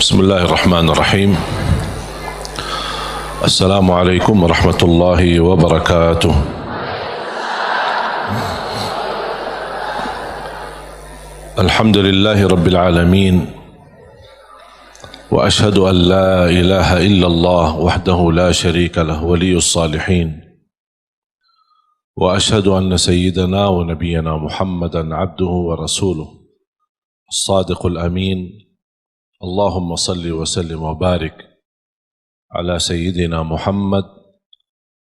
بسم الله الرحمن الرحيم. السلام عليكم ورحمة الله وبركاته. الحمد لله رب العالمين، وأشهد أن لا إله إلا الله وحده لا شريك له ولي الصالحين، وأشهد أن سيدنا ونبينا محمدا عبده ورسوله الصادق الأمين. اللهم صل وسلم وبارك على سيدنا محمد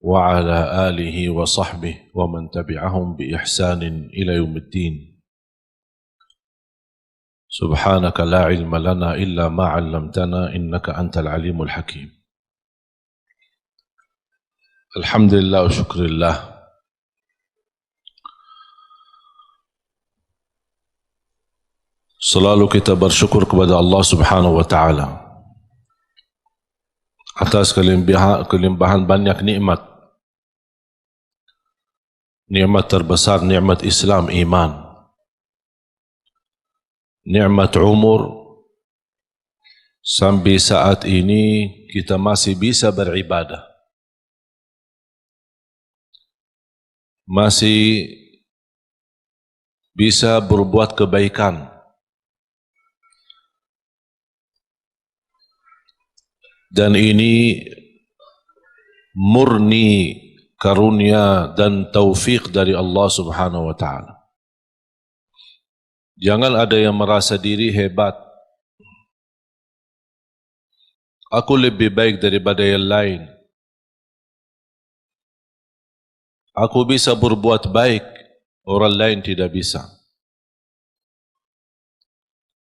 وعلى آله وصحبه ومن تبعهم بإحسان إلى يوم الدين. سبحانك لا علم لنا إلا ما علمتنا إنك أنت العليم الحكيم. الحمد لله وشكر الله. Selalu kita bersyukur kepada Allah Subhanahu wa Ta'ala atas kelimpahan banyak nikmat. Nikmat terbesar nikmat Islam, iman. Nikmat umur, sampai saat ini kita masih bisa beribadah, masih bisa berbuat kebaikan. Dan ini murni karunia dan taufik dari Allah Subhanahu wa Ta'ala. Jangan ada yang merasa diri hebat. Aku lebih baik daripada yang lain. Aku bisa berbuat baik, orang lain tidak bisa.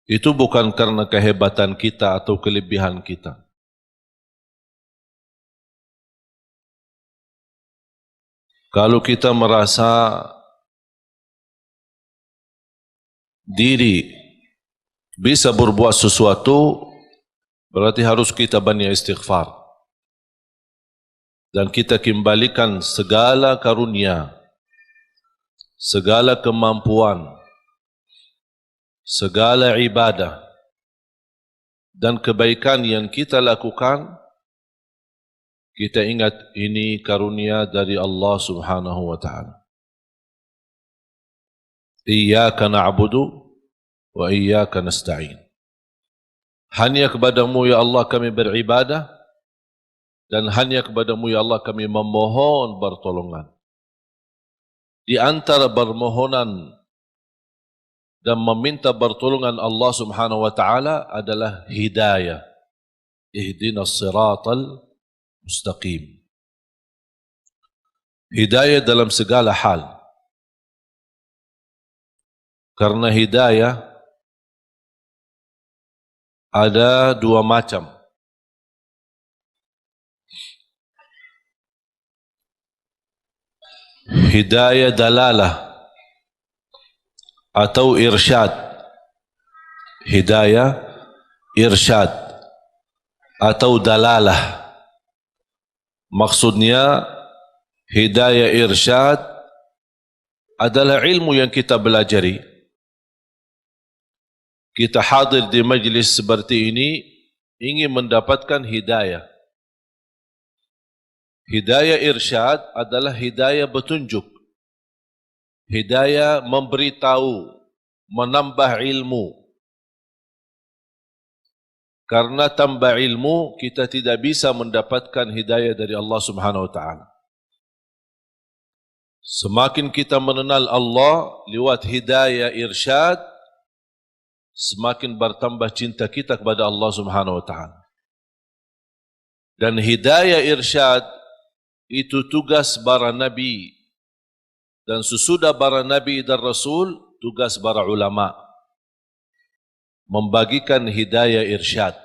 Itu bukan karena kehebatan kita atau kelebihan kita. Kalau kita merasa diri bisa berbuat sesuatu, berarti harus kita banyak istighfar. Dan kita kembalikan segala karunia, segala kemampuan, segala ibadah, dan kebaikan yang kita lakukan, kita ingat ini karunia dari Allah Subhanahu wa Ta'ala. Iyyaka na'budu wa iyyaka nasta'in. Hanya kepadamu ya Allah kami beribadah, dan hanya kepadamu ya Allah kami memohon pertolongan. Di antara permohonan dan meminta pertolongan Allah Subhanahu wa Ta'ala adalah hidayah. Ihdinas siratal mustaqim. Hidayah dalam segala hal. Karena hidayah ada dua macam. Hidayah dalalah atau irsyad. Hidayah irsyad atau dalalah. Maksudnya hidayah irsyad adalah ilmu yang kita belajari. Kita hadir di majlis seperti ini ingin mendapatkan hidayah. Hidayah irsyad adalah hidayah petunjuk. Hidayah memberitahu, menambah ilmu. Karena tambah ilmu, kita tidak bisa mendapatkan hidayah dari Allah Subhanahu wa Ta'ala. Semakin kita mengenal Allah lewat hidayah irsyad, semakin bertambah cinta kita kepada Allah Subhanahu wa Ta'ala. Dan hidayah irsyad itu tugas para nabi. Dan sesudah para nabi dan rasul, tugas para ulama. Membagikan hidayah irsyad,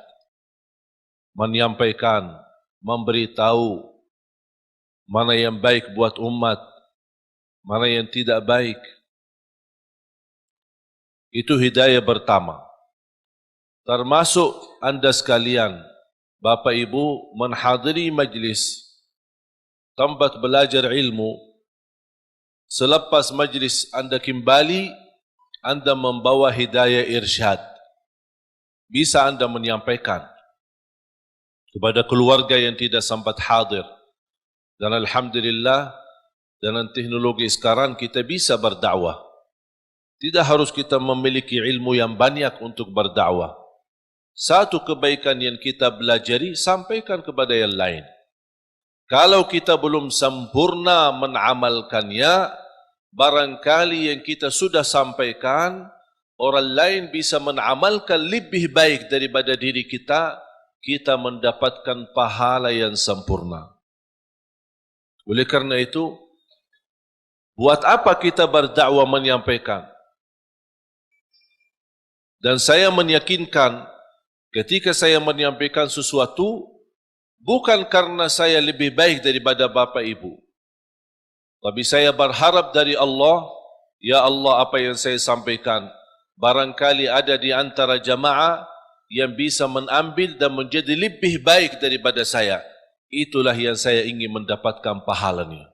menyampaikan, memberitahu mana yang baik buat umat, mana yang tidak baik. Itu hidayah pertama. Termasuk anda sekalian, Bapak Ibu, menghadiri majlis tempat belajar ilmu. Selepas majlis anda kembali, anda membawa hidayah irsyad. bisa Anda menyampaikan kepada keluarga yang tidak sempat hadir. Dan alhamdulillah, dengan teknologi sekarang kita bisa berdakwah. Tidak harus kita memiliki ilmu yang banyak untuk berdakwah. Satu kebaikan yang kita belajari, sampaikan kepada yang lain. Kalau kita belum sempurna menamalkannya, barangkali yang kita sudah sampaikan, orang lain bisa menamalkan lebih baik daripada diri kita, kita mendapatkan pahala yang sempurna. Oleh karena itu, buat apa kita berdakwah menyampaikan? Dan saya meyakinkan, ketika saya menyampaikan sesuatu, bukan karena saya lebih baik daripada Bapak Ibu, tapi saya berharap dari Allah, ya Allah, apa yang saya sampaikan, barangkali ada di antara jamaah yang bisa mengambil dan menjadi lebih baik daripada saya. Itulah yang saya ingin mendapatkan pahalanya.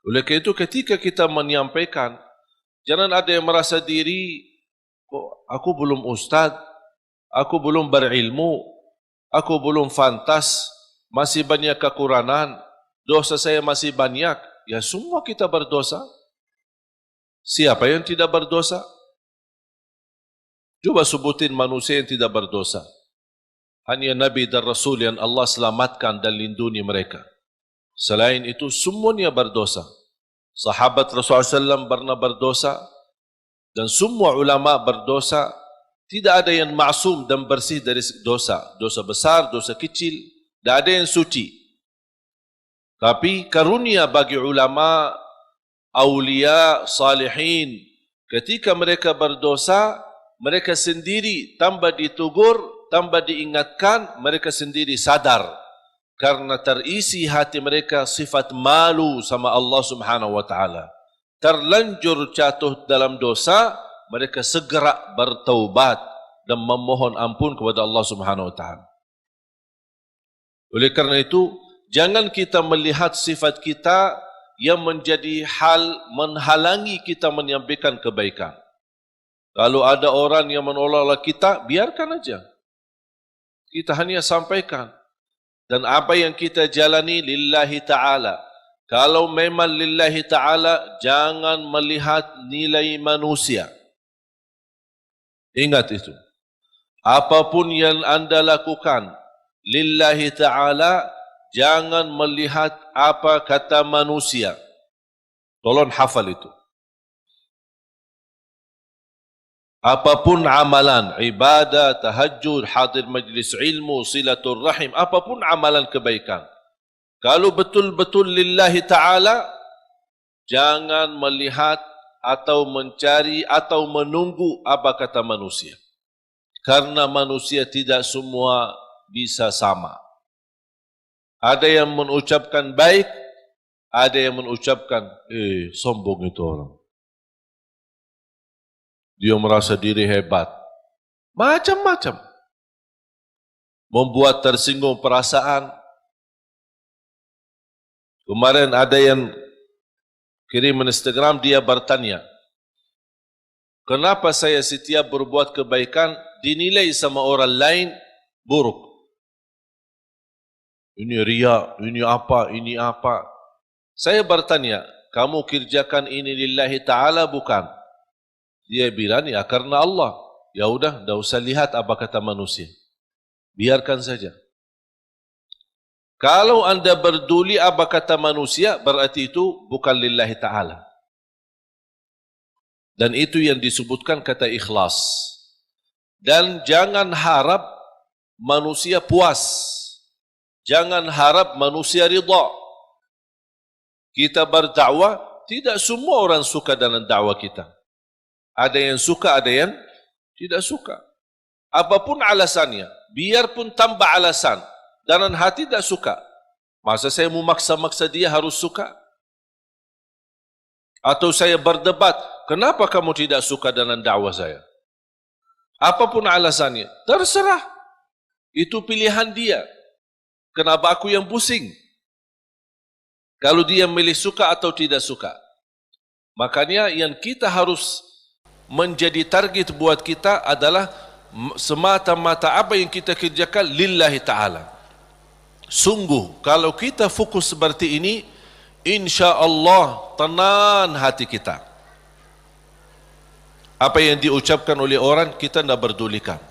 Oleh karena itu, ketika kita menyampaikan, jangan ada yang merasa diri, kok aku belum ustaz, aku belum berilmu, aku belum fantas, masih banyak kekurangan, dosa saya masih banyak. Ya, semua kita berdosa. Siapa yang tidak berdosa? Coba sebutin manusia yang tidak berdosa. Hanya Nabi dan Rasul yang Allah selamatkan dan lindungi mereka. Selain itu, semuanya berdosa. Sahabat Rasulullah SAW pernah berdosa, dan semua ulama berdosa. Tidak ada yang maksum dan bersih dari dosa. Dosa besar, dosa kecil, tidak ada yang suci. Tapi karunia bagi ulama, awliya, salihin, ketika mereka berdosa, mereka sendiri tambah ditegur, tambah diingatkan, mereka sendiri sadar. Karena terisi hati mereka sifat malu sama Allah Subhanahu wa ta'ala. Terlanjur jatuh dalam dosa, mereka segera bertaubat dan memohon ampun kepada Allah Subhanahu wa ta'ala. Oleh karena itu, jangan kita melihat sifat kita yang menjadi hal menghalangi kita menyampaikan kebaikan. Kalau ada orang yang menolak kita, biarkan aja. Kita hanya sampaikan. Dan apa yang kita jalani lillahi ta'ala. Kalau memang lillahi ta'ala, jangan melihat nilai manusia. Ingat itu. Apapun yang Anda lakukan lillahi ta'ala, jangan melihat apa kata manusia. Tolong hafal itu. Apapun amalan, ibadah, tahajud, hadir majlis ilmu, silatul rahim, apapun amalan kebaikan. Kalau betul-betul lillahi ta'ala, jangan melihat atau mencari atau menunggu apa kata manusia. Karena manusia tidak semua bisa sama. Ada yang mengucapkan baik, ada yang mengucapkan, sombong itu orang. Dia merasa diri hebat. Macam-macam. Membuat tersinggung perasaan. Kemarin ada yang kirim Instagram, dia bertanya, kenapa saya setiap berbuat kebaikan dinilai sama orang lain buruk? Ini riya, ini apa, ini apa. Saya bertanya, kamu kerjakan ini lillahi ta'ala bukan? Dia bilang, ya karena Allah. Ya udah, tidak usah lihat apa kata manusia. Biarkan saja. Kalau Anda berduli apa kata manusia, berarti itu bukan lillahi ta'ala. Dan itu yang disebutkan kata ikhlas. Dan jangan harap manusia puas. Jangan harap manusia ridha. Kita berdakwah, tidak semua orang suka dengan dakwah kita. Ada yang suka, ada yang tidak suka. Apapun alasannya, biarpun tambah alasan, dalam hati tidak suka. Masa saya mau maksa-maksa dia harus suka? Atau saya berdebat, kenapa kamu tidak suka dengan dakwah saya? Apapun alasannya, terserah. Itu pilihan dia. Kenapa aku yang pusing? Kalau dia milih suka atau tidak suka. Makanya yang kita harus menjadi target buat kita adalah semata-mata apa yang kita kerjakan lillahi ta'ala. Sungguh kalau kita fokus seperti ini, insya Allah tenang hati kita. Apa yang diucapkan oleh orang kita tidak berdulikan.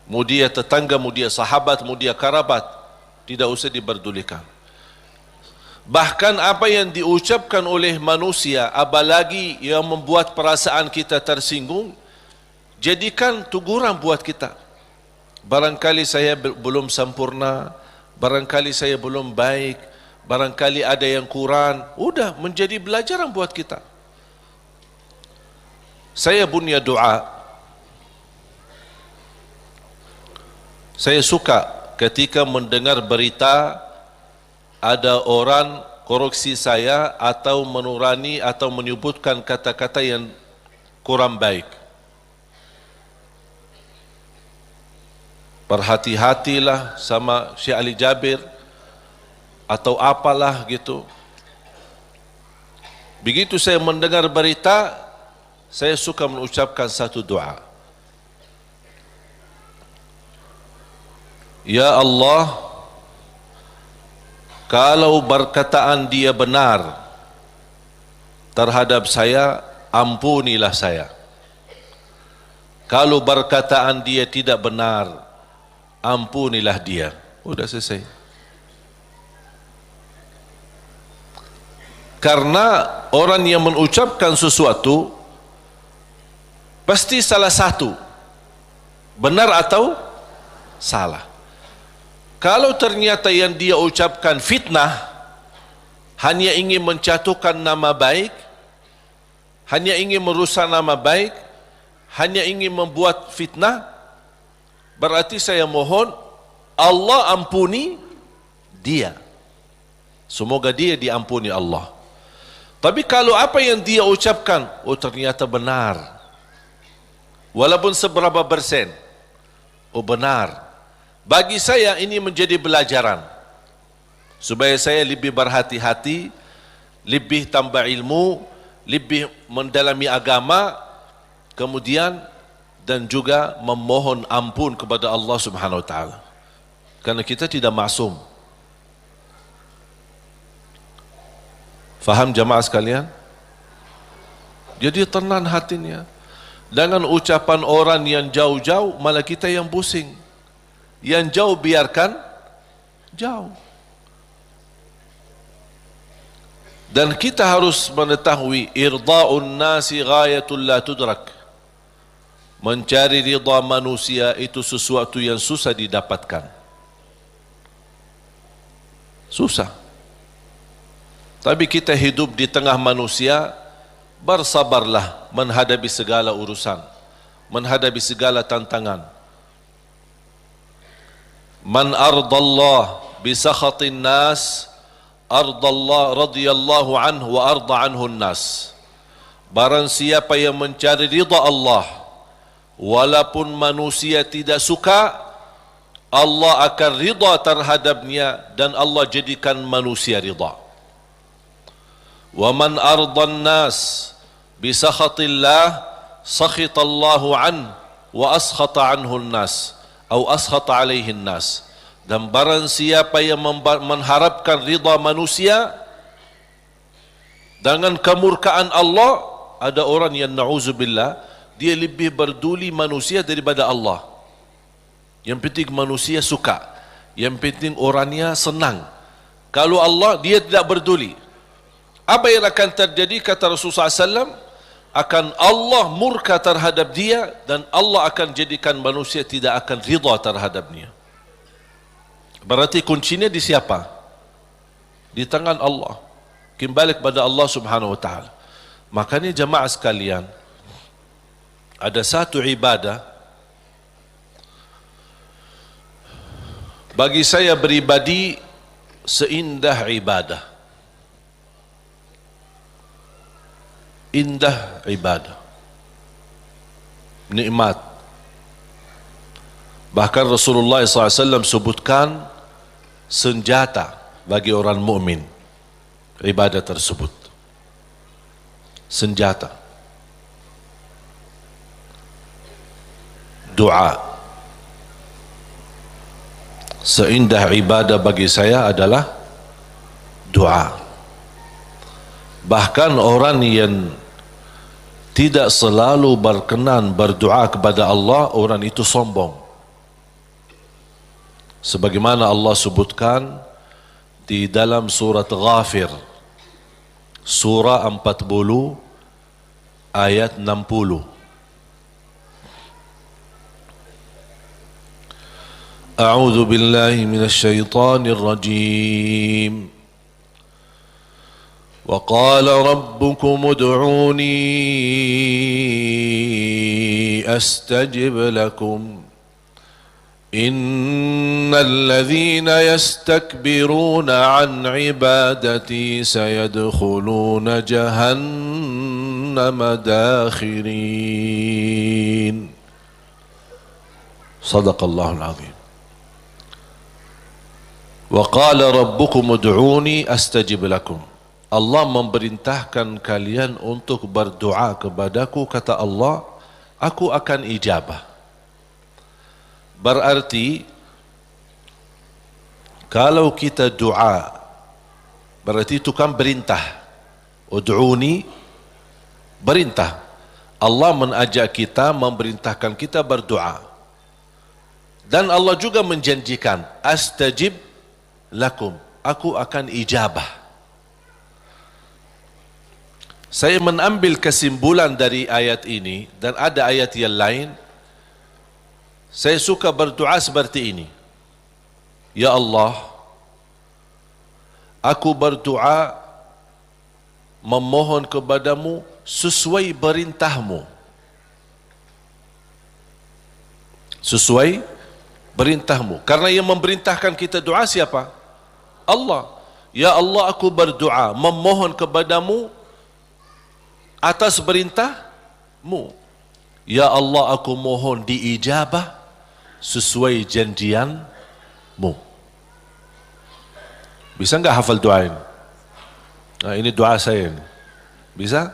Mau dia tetangga, mau dia sahabat, mau dia kerabat, tidak usah diberdulikan. Bahkan apa yang diucapkan oleh manusia, apalagi yang membuat perasaan kita tersinggung, jadikan teguran buat kita. Barangkali saya belum sempurna, barangkali saya belum baik, barangkali ada yang kurang, udah menjadi pelajaran buat kita. Saya punya doa. Saya suka ketika mendengar berita ada orang koreksi saya atau menurani atau menyebutkan kata-kata yang kurang baik. Berhati-hatilah sama Syekh Ali Jabir atau apalah gitu. Begitu saya mendengar berita, saya suka mengucapkan satu doa. Ya Allah, kalau perkataan dia benar terhadap saya, ampunilah saya. Kalau perkataan dia tidak benar, ampunilah dia. Udah selesai. Karena orang yang mengucapkan sesuatu pasti salah satu, benar atau salah. Kalau ternyata yang dia ucapkan fitnah, hanya ingin menjatuhkan nama baik, hanya ingin merusak nama baik, hanya ingin membuat fitnah, berarti saya mohon Allah ampuni dia. Semoga dia diampuni Allah. Tapi kalau apa yang dia ucapkan, oh ternyata benar, walaupun seberapa persen, oh benar, bagi saya ini menjadi pelajaran supaya saya lebih berhati-hati, lebih tambah ilmu, lebih mendalami agama, kemudian dan juga memohon ampun kepada Allah Subhanahu wa taala. Karena kita tidak maksum. Faham jamaah sekalian? Jadi tenang hatinya. Dengan ucapan orang yang jauh-jauh, malah kita yang pusing. Yang jauh biarkan jauh. Dan kita harus mengetahui irda'un nasi ghayatul la tudrak. Mencari ridha manusia itu sesuatu yang susah didapatkan. Susah. Tapi kita hidup di tengah manusia, bersabarlah menghadapi segala urusan, menghadapi segala tantangan. Man ardallah bisakhatin nas, ardallah radiyallahu anhu wa arda anhu nas. Barang siapa yang mencari ridha Allah, walaupun manusia tidak suka, Allah akan ridha terhadapnya dan Allah jadikan manusia ridha. Wa man ardan nas bisakhatillah, sakhitallahu an wa askhata anhu nas atau askhata alaihi nas. Dan barang siapa yang mengharapkan ridha manusia dengan kemurkaan Allah, ada orang yang na'udzubillah, dia lebih berduli manusia daripada Allah. Yang penting manusia suka, yang penting orangnya senang. Kalau Allah, dia tidak berduli. Apa yang akan terjadi, kata Rasulullah SAW, akan Allah murka terhadap dia dan Allah akan jadikan manusia tidak akan ridha terhadapnya. Berarti kuncinya di siapa? Di tangan Allah. Kembali kepada Allah Subhanahu wa taala. Makanya jemaah sekalian, ada satu ibadah bagi saya pribadi seindah ibadah. Indah ibadah, nikmat. Bahkan Rasulullah SAW sebutkan senjata bagi orang mukmin ibadah tersebut. Senjata. doa. Seindah ibadah bagi saya adalah doa. Bahkan orang yang tidak selalu berkenan berdoa kepada Allah, orang itu sombong. Sebagaimana Allah sebutkan di dalam surat Ghafir, surah 40 ayat 60. A'udzu billahi minasy syaithanir rajim. Wa qala rabbukum ud'uni astajib lakum. Innal ladzina yastakbiruna an ibadati sayadkhuluna jahannama dakhirin. Sadaqallahul azim. Wa qala rabbukum ud'uni astajib lakum. Allah memerintahkan kalian untuk berdoa kepadaku, kata Allah, aku akan ijabah. Berarti kalau kita doa, berarti itu kan perintah. Ud'uni, perintah. Allah mengajak kita, memerintahkan kita berdoa. Dan Allah juga menjanjikan, astajib lakum, aku akan ijabah. Saya mengambil kesimpulan dari ayat ini, dan ada ayat yang lain. Saya suka berdoa seperti ini. Ya Allah, aku berdoa memohon kepadamu sesuai perintahmu. Sesuai perintahmu. Karena yang memerintahkan kita doa siapa? Allah. Ya Allah, aku berdoa memohon kepadamu atas perintahmu. Ya Allah, aku mohon diijabah sesuai janjianmu. Bisa enggak hafal doa ini? Nah, ini doa saya ini. Bisa?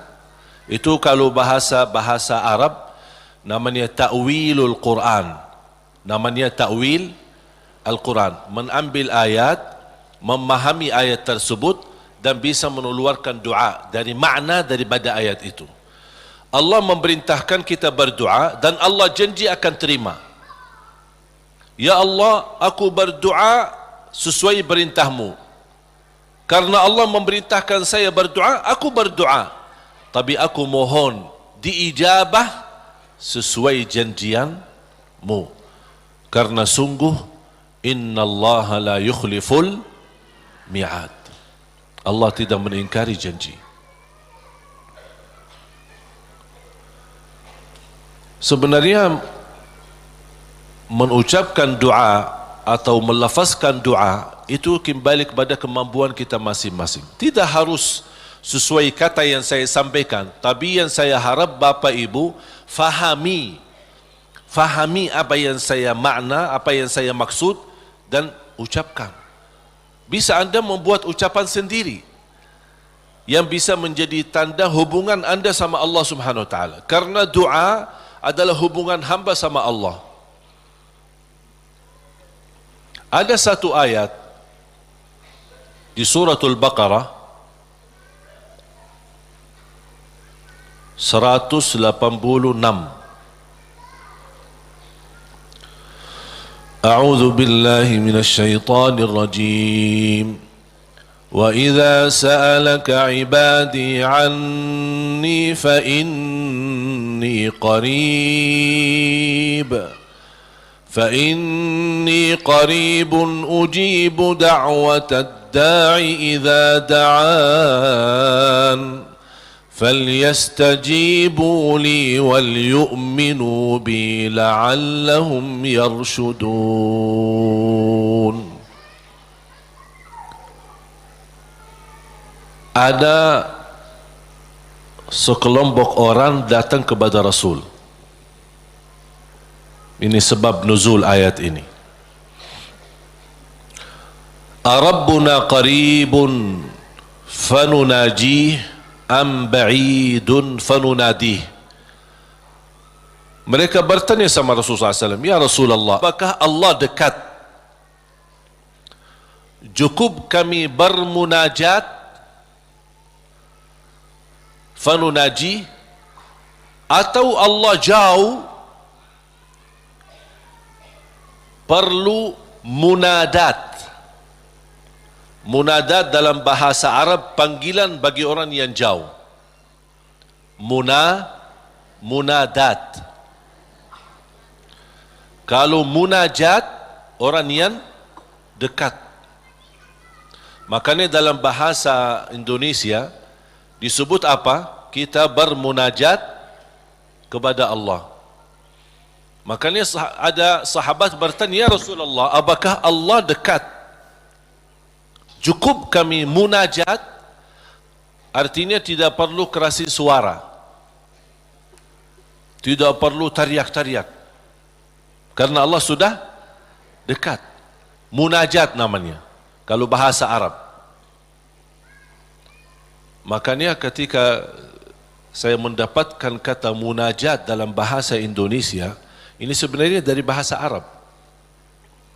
Itu kalau bahasa Arab namanya ta'wilul Quran. Namanya ta'wil Al-Quran. Mengambil ayat, memahami ayat tersebut dan bisa mengeluarkan doa dari makna daripada ayat itu. Allah memerintahkan kita berdoa dan Allah janji akan terima. Ya Allah, aku berdoa sesuai perintahmu. Karena Allah memerintahkan saya berdoa, aku berdoa. Tapi aku mohon diijabah sesuai janjianmu. Karena sungguh innallaha la yukhliful mi'ad. Allah tidak mengingkari janji. Sebenarnya mengucapkan doa atau melafazkan doa itu kembali kepada kemampuan kita masing-masing. Tidak harus sesuai kata yang saya sampaikan, tapi yang saya harap Bapak Ibu fahami apa yang saya makna, apa yang saya maksud dan ucapkan. Bisa Anda membuat ucapan sendiri yang bisa menjadi tanda hubungan Anda sama Allah Subhanahu wa taala. Karena doa adalah hubungan hamba sama Allah. Ada satu ayat di suratul Baqarah 186. A'udzu billahi minasy syaithanir rajim. Wa idza sa'alaka 'ibadi 'anni fa inni qarib ujibu da'watad da'i idza da'an فليستجيبوا لي وليؤمنوا بي لعلهم يرشدون. Ada sekelompok orang datang kepada Rasul. Ini sebab nuzul ayat ini. Arabbuna qaribun fanunajih am ba'idun fanunadih. Mereka bertanya sama Rasulullah SAW, ya Rasulullah, apakah Allah dekat? Cukup kami bermunajat, fanunaji, atau Allah jauh, perlu munadat. Munadat dalam bahasa Arab panggilan bagi orang yang jauh. Munadat. Kalau munajat, orang yang dekat. Makanya dalam bahasa Indonesia disebut apa? Kita bermunajat kepada Allah. Makanya ada sahabat bertanya, ya Rasulullah, apakah Allah dekat? Cukup kami munajat, artinya tidak perlu kerasin suara, tidak perlu teriak-teriak, karena Allah sudah dekat. Munajat namanya kalau bahasa Arab. Makanya ketika saya mendapatkan kata munajat dalam bahasa Indonesia, ini sebenarnya dari bahasa Arab.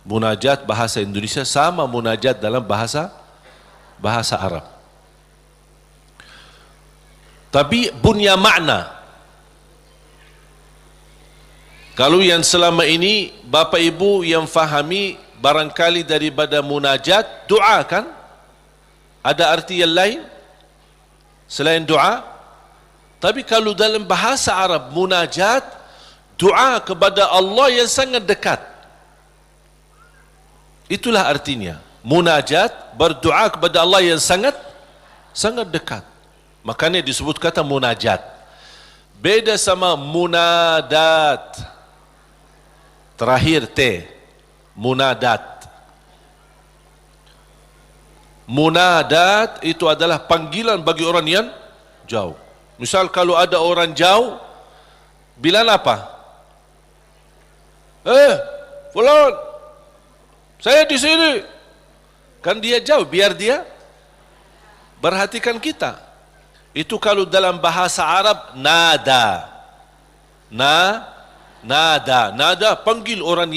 Munajat bahasa Indonesia sama munajat dalam bahasa Arab. Tapi punya makna. Kalau yang selama ini Bapak Ibu yang fahami barangkali daripada munajat, doa kan? Ada arti yang lain selain doa? Tapi kalau dalam bahasa Arab munajat, doa kepada Allah yang sangat dekat. Itulah artinya. Munajat, berdoa kepada Allah yang sangat dekat. Makanya disebut kata munajat. Beda sama munadat. Terakhir T. Munadat. Munadat itu adalah panggilan bagi orang yang jauh. Misal kalau ada orang jauh, bilang apa? Fulan, saya di sini. Kan dia jauh, biar dia perhatikan kita. Itu kalau dalam bahasa Arab nada. Nada panggil orang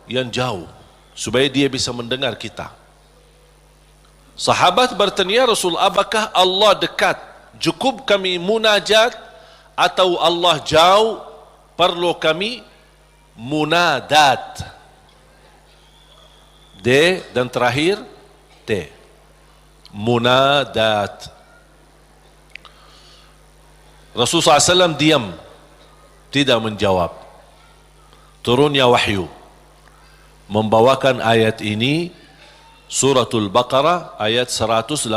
yang jauh supaya dia bisa mendengar kita. Sahabat bertanya, Rasul, apakah Allah dekat? Cukup kami munajat atau Allah jauh, perlu kami munadat. D dan terakhir T. Munadat. Rasulullah SAW diam, tidak menjawab. Turunnya wahyu membawakan ayat ini, Suratul Baqarah ayat 186.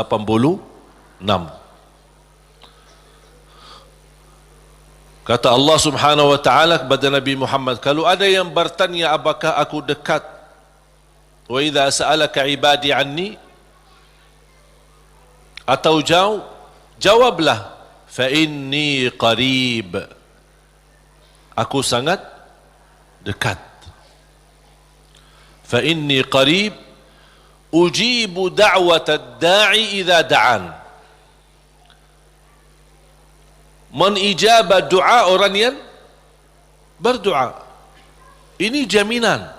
Kata Allah Subhanahu wa taala kepada Nabi Muhammad, kalau ada yang bertanya apakah aku dekat, wa idza sa'alaka ibadi anni, atau jauh, jawablah, fa inni qarib, aku sangat dekat. Fa inni qarib ujibu da'watad da'i idza da'an. Menijabah doa orang yang berdoa. Ini jaminan.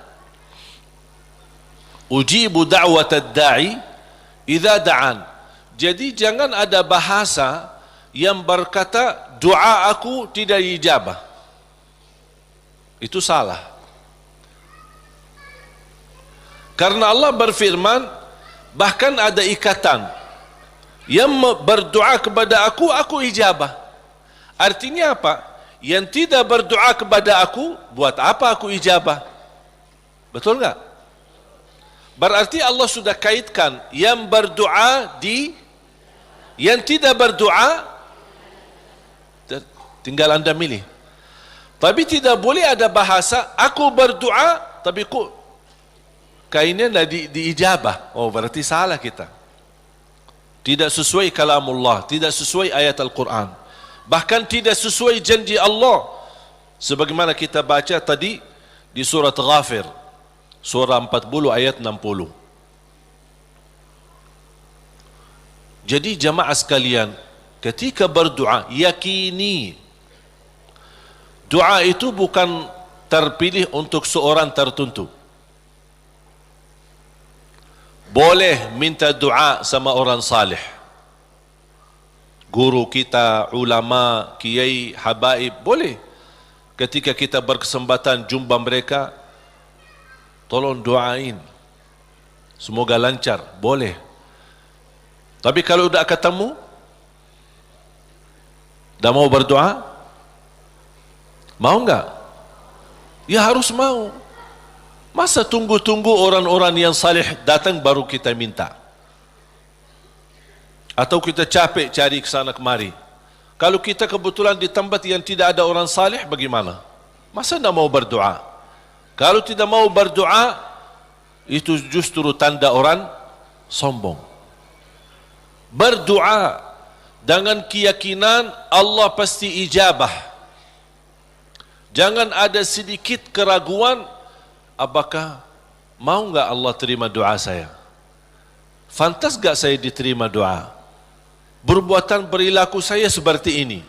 Ujibu da'watad da'i idza da'an. Jadi jangan ada bahasa yang berkata doa aku tidak dijabah. Itu salah. Karena Allah berfirman, bahkan ada ikatan, yang berdoa kepada aku ijabah. Artinya apa? Yang tidak berdoa kepada aku, buat apa aku ijabah? Betul enggak? Berarti Allah sudah kaitkan yang berdoa di, yang tidak berdoa tinggal anda milih. Tapi tidak boleh ada bahasa aku berdoa tapi kainnya diijabah. Oh, berarti salah kita. Tidak sesuai kalamullah, tidak sesuai ayat Al-Quran, bahkan tidak sesuai janji Allah, sebagaimana kita baca tadi di surat Ghafir, surah 40 ayat 60. Jadi jamaah sekalian, ketika berdoa yakini Doa itu bukan terpilih untuk seorang tertentu. Boleh minta doa sama orang salih, guru kita, ulama, kiai, habaib, boleh. Ketika kita berkesempatan jumpa mereka, tolong doain, semoga lancar, boleh. Tapi kalau sudah ketemu, dah mau berdoa, mau enggak? Ya harus mau. Masa tunggu-tunggu orang-orang yang salih datang baru kita minta? Atau kita capek cari ke sana kemari? Kalau kita kebetulan di tempat yang tidak ada orang salih, bagaimana? Masa tidak mau berdoa? Kalau tidak mau berdoa, itu justru tanda orang sombong. Berdoa dengan keyakinan Allah pasti ijabah. Jangan ada sedikit keraguan, apakah mau enggak Allah terima doa saya? Fantas enggak saya diterima doa? Perbuatan perilaku saya seperti ini.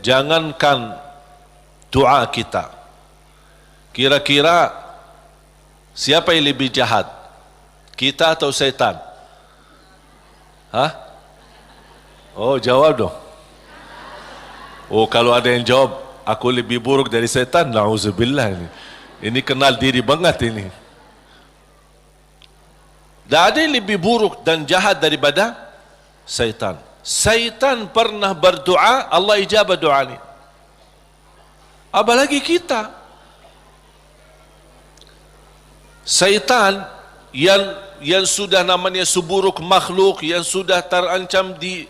Jangankan doa kita. Kira-kira siapa yang lebih jahat? Kita atau setan? Hah? Oh, jawab dong. Oh, kalau ada yang jawab, aku lebih buruk dari setan, na'udzubillah ini. Ini kenal diri banget ini. Tak ada yang lebih buruk dan jahat daripada syaitan. Syaitan pernah berdoa, Allah ijabah doa ini. Apalagi kita. Syaitan yang sudah namanya seburuk makhluk, yang sudah terancam di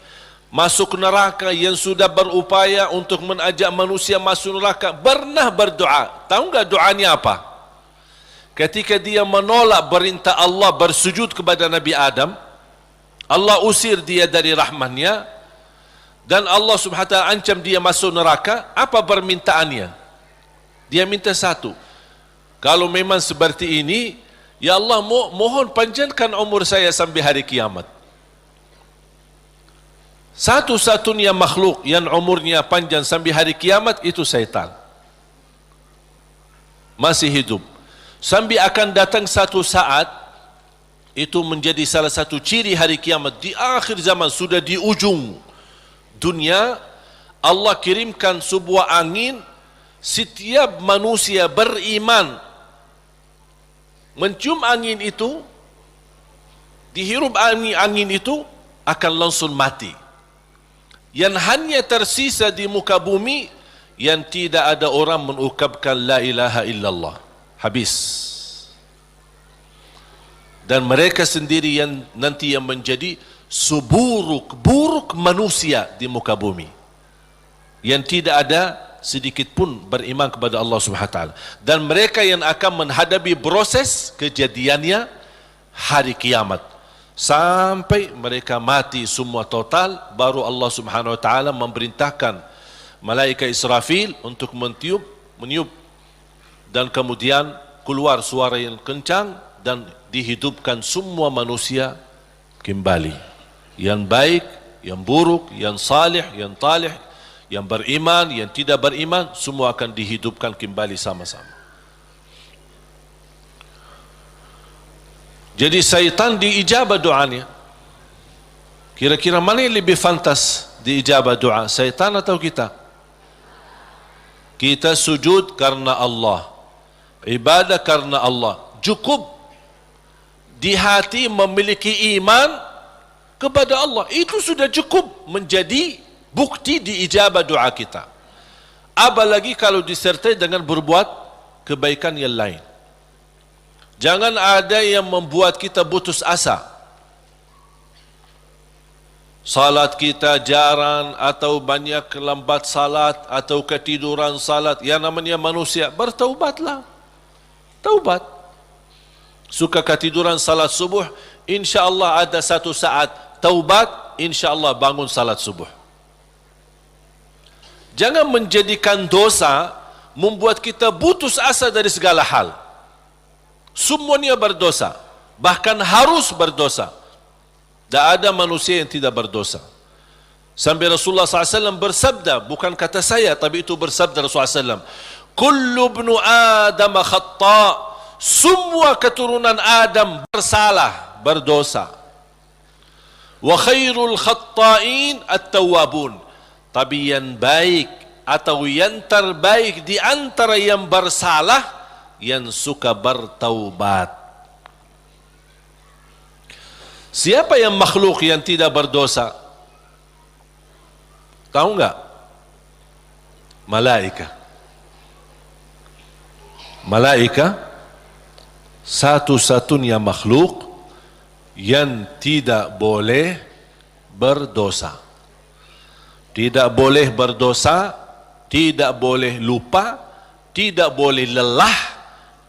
masuk neraka, yang sudah berupaya untuk mengajak manusia masuk neraka, pernah berdoa. Tahu enggak doanya apa? Ketika dia menolak perintah Allah bersujud kepada Nabi Adam, Allah usir dia dari rahmannya, dan Allah subhanahu wa ta'ala ancam dia masuk neraka. Apa permintaannya? Dia minta satu, kalau memang seperti ini, ya Allah, mohon panjangkan umur saya sampai hari kiamat. Satu-satunya makhluk yang umurnya panjang sampai hari kiamat itu syaitan. Masih hidup. Sampai akan datang satu saat, itu menjadi salah satu ciri hari kiamat. Di akhir zaman, sudah di ujung dunia, Allah kirimkan sebuah angin. Setiap manusia beriman mencium angin itu, dihirup angin itu, akan langsung mati. Yang hanya tersisa di muka bumi, yang tidak ada orang mengucapkan la ilaha illallah. Habis. Dan mereka sendiri yang nanti yang menjadi seburuk-buruk manusia di muka bumi, yang tidak ada sedikit pun beriman kepada Allah Subhanahu wa ta'ala. Dan mereka yang akan menghadapi proses kejadiannya hari kiamat, sampai mereka mati semua total, baru Allah Subhanahu wa ta'ala memerintahkan malaikat Israfil untuk meniup, dan kemudian keluar suara yang kencang, dan dihidupkan semua manusia kembali. Yang baik, yang buruk, yang salih, yang talih, yang beriman, yang tidak beriman, semua akan dihidupkan kembali sama-sama. Jadi syaitan diijabah doanya. Kira-kira mana yang lebih fantas diijabah doa, syaitan atau kita? Kita sujud karena Allah, ibadah karena Allah. Cukup di hati memiliki iman kepada Allah, itu sudah cukup menjadi bukti diijabah doa kita. Apalagi kalau disertai dengan berbuat kebaikan yang lain. Jangan ada yang membuat kita putus asa. Salat kita jarang, atau banyak lambat salat, atau ketiduran salat. Yang namanya manusia, bertaubatlah. Taubat. Suka ketiduran salat subuh, insya-Allah ada satu saat taubat, insya-Allah bangun salat subuh. Jangan menjadikan dosa membuat kita putus asa dari segala hal. Semuanya berdosa, bahkan harus berdosa. Tak ada manusia yang tidak berdosa. Sampai Rasulullah SAW bersabda, bukan kata saya, tapi itu bersabda Rasulullah SAW, kullu ibnu Adam khata', semua keturunan Adam bersalah, berdosa. Wa khairul khatta'in at-tawwabun, tapi yang baik atau yang terbaik di antara yang bersalah, yang suka bertaubat. Siapa yang makhluk yang tidak berdosa? Tahu enggak? Malaika. Malaika satu-satunya makhluk yang tidak boleh berdosa. Tidak boleh berdosa, tidak boleh lupa, tidak boleh lelah,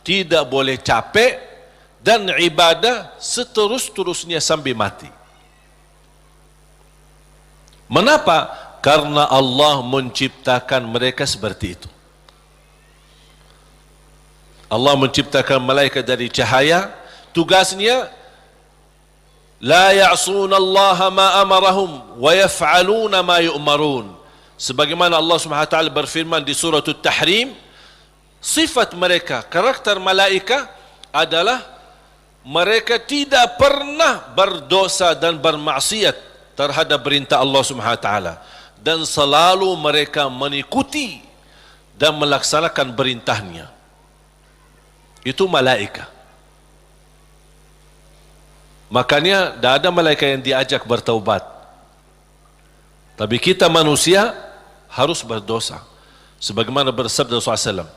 tidak boleh capek, dan ibadah seterus-terusnya sampai mati. Mengapa? Karena Allah menciptakan mereka seperti itu. Allah menciptakan malaikat dari cahaya, tugasnya la ya'suna Allah ma amarahum wa yaf'aluna ma yu'marun. Sebagaimana Allah Subhanahu wa taala berfirman di surah At-Tahrim, sifat mereka, karakter malaikat adalah mereka tidak pernah berdosa dan bermaksiat terhadap perintah Allah Subhanahu wa taala, dan selalu mereka mengikuti dan melaksanakan perintahnya. Itu malaikat. Makanya tidak ada malaikat yang diajak bertaubat. Tapi kita manusia harus berdosa. Sebagaimana bersabda Rasulullah SAW,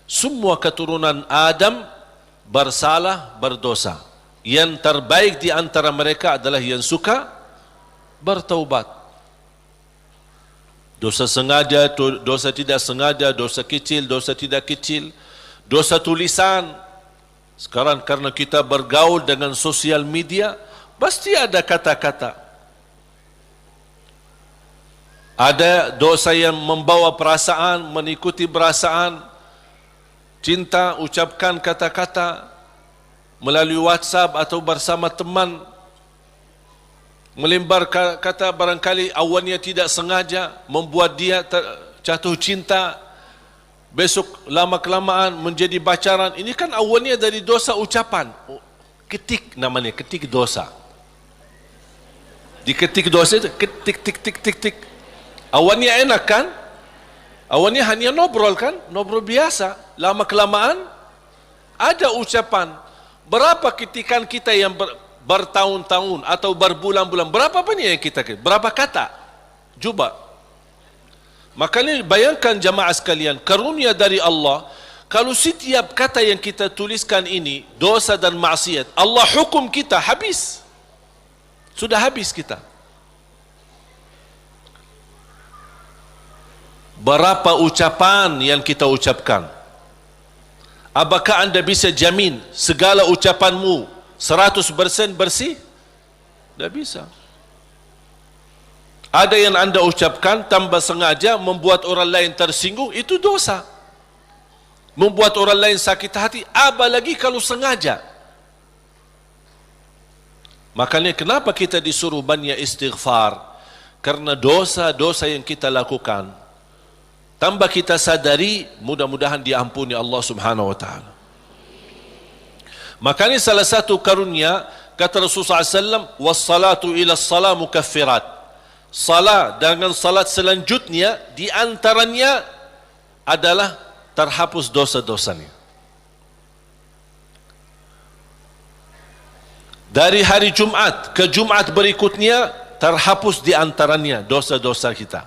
semua keturunan Adam bersalah, berdosa. Yang terbaik di antara mereka adalah yang suka bertaubat. Dosa sengaja, dosa tidak sengaja, dosa kecil, dosa tidak kecil, dosa tulisan. Sekarang karena kita bergaul dengan sosial media, pasti ada kata-kata. Ada dosa yang membawa perasaan, mengikuti perasaan, cinta, ucapkan kata-kata melalui WhatsApp atau bersama teman, melembar kata barangkali awalnya tidak sengaja, membuat dia jatuh cinta, besok lama-kelamaan menjadi pacaran. Ini kan awalnya dari dosa ucapan. Ketik namanya, ketik dosa. Diketik dosa itu, ketik, tik, tik, tik, tik. Awalnya enak kan? Awalnya hanya ngobrol kan? Ngobrol biasa. Lama-kelamaan ada ucapan. Berapa ketikan kita yang bertahun-tahun atau berbulan-bulan, berapa banyak yang kita, berapa kata? Coba. Makanya bayangkan jamaah sekalian, karunia dari Allah, kalau setiap kata yang kita tuliskan ini dosa dan maksiat, Allah hukum kita habis. Sudah habis kita. Berapa ucapan yang kita ucapkan? Apakah anda bisa jamin segala ucapanmu 100% bersih? Tidak bisa. Ada yang anda ucapkan tanpa sengaja membuat orang lain tersinggung, itu dosa. Membuat orang lain sakit hati, apalagi kalau sengaja. Makanya kenapa kita disuruh banyak istighfar? Karena dosa-dosa yang kita lakukan, tanpa kita sadari, mudah-mudahan diampuni Allah Subhanahu wa taala. Makanya salah satu karunia, kata Rasulullah SAW, wassalatu ila salat mukaffirat. Salat dengan salat selanjutnya di antaranya adalah terhapus dosa-dosanya. Dari hari Jumat ke Jumat berikutnya terhapus di antaranya dosa-dosa kita.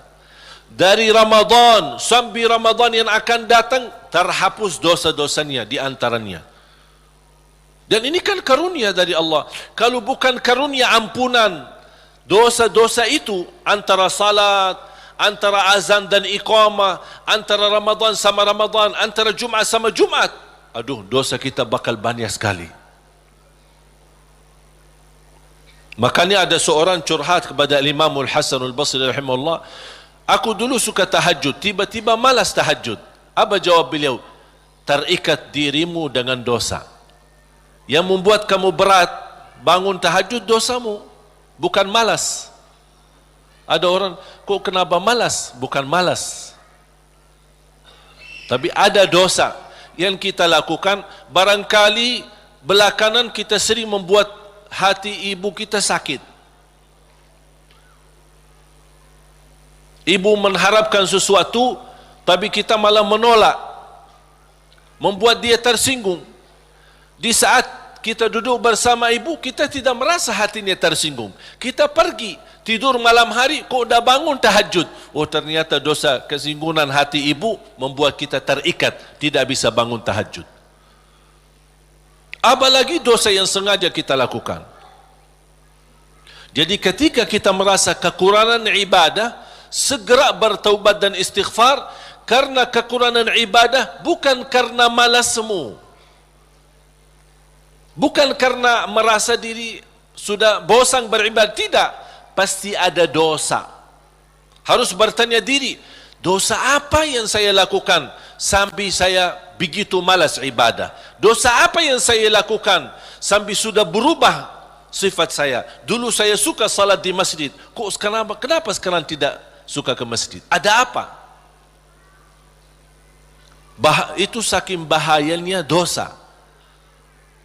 Dari Ramadan sampai Ramadan yang akan datang terhapus dosa-dosanya di antaranya. Dan ini kan karunia dari Allah. Kalau bukan karunia ampunan dosa-dosa itu, antara salat, antara azan dan iqamah, antara Ramadan sama Ramadan, antara Jumat sama Jumat, aduh, dosa kita bakal banyak sekali. Makanya ada seorang curhat kepada Imam Al-Hasan Al-Basri rahimahullah, aku dulu suka tahajud, tiba-tiba malas tahajud. Apa jawab beliau? Terikat dirimu dengan dosa. Yang membuat kamu berat bangun tahajud dosamu, bukan malas. Ada orang, kok kenapa malas? Bukan malas. Tapi ada dosa yang kita lakukan, barangkali belakangan kita sering membuat hati ibu kita sakit. Ibu mengharapkan sesuatu, tapi kita malah menolak, membuat dia tersinggung. Di saat kita duduk bersama ibu, kita tidak merasa hatinya tersinggung. Kita pergi tidur malam hari, kok dah bangun tahajud. Oh, ternyata dosa kesinggungan hati ibu membuat kita terikat, tidak bisa bangun tahajud. Apalagi dosa yang sengaja kita lakukan. Jadi ketika kita merasa kekurangan ibadah, segera bertaubat dan istighfar, karena kekurangan ibadah bukan karena malasmu, bukan karena merasa diri sudah bosan beribadah, tidak. Pasti ada dosa. Harus bertanya diri, dosa apa yang saya lakukan sampai saya begitu malas ibadah? Dosa apa yang saya lakukan sampai sudah berubah sifat saya? Dulu saya suka salat di masjid, kok kenapa sekarang tidak suka ke masjid? Ada apa? Itu saking bahayanya dosa,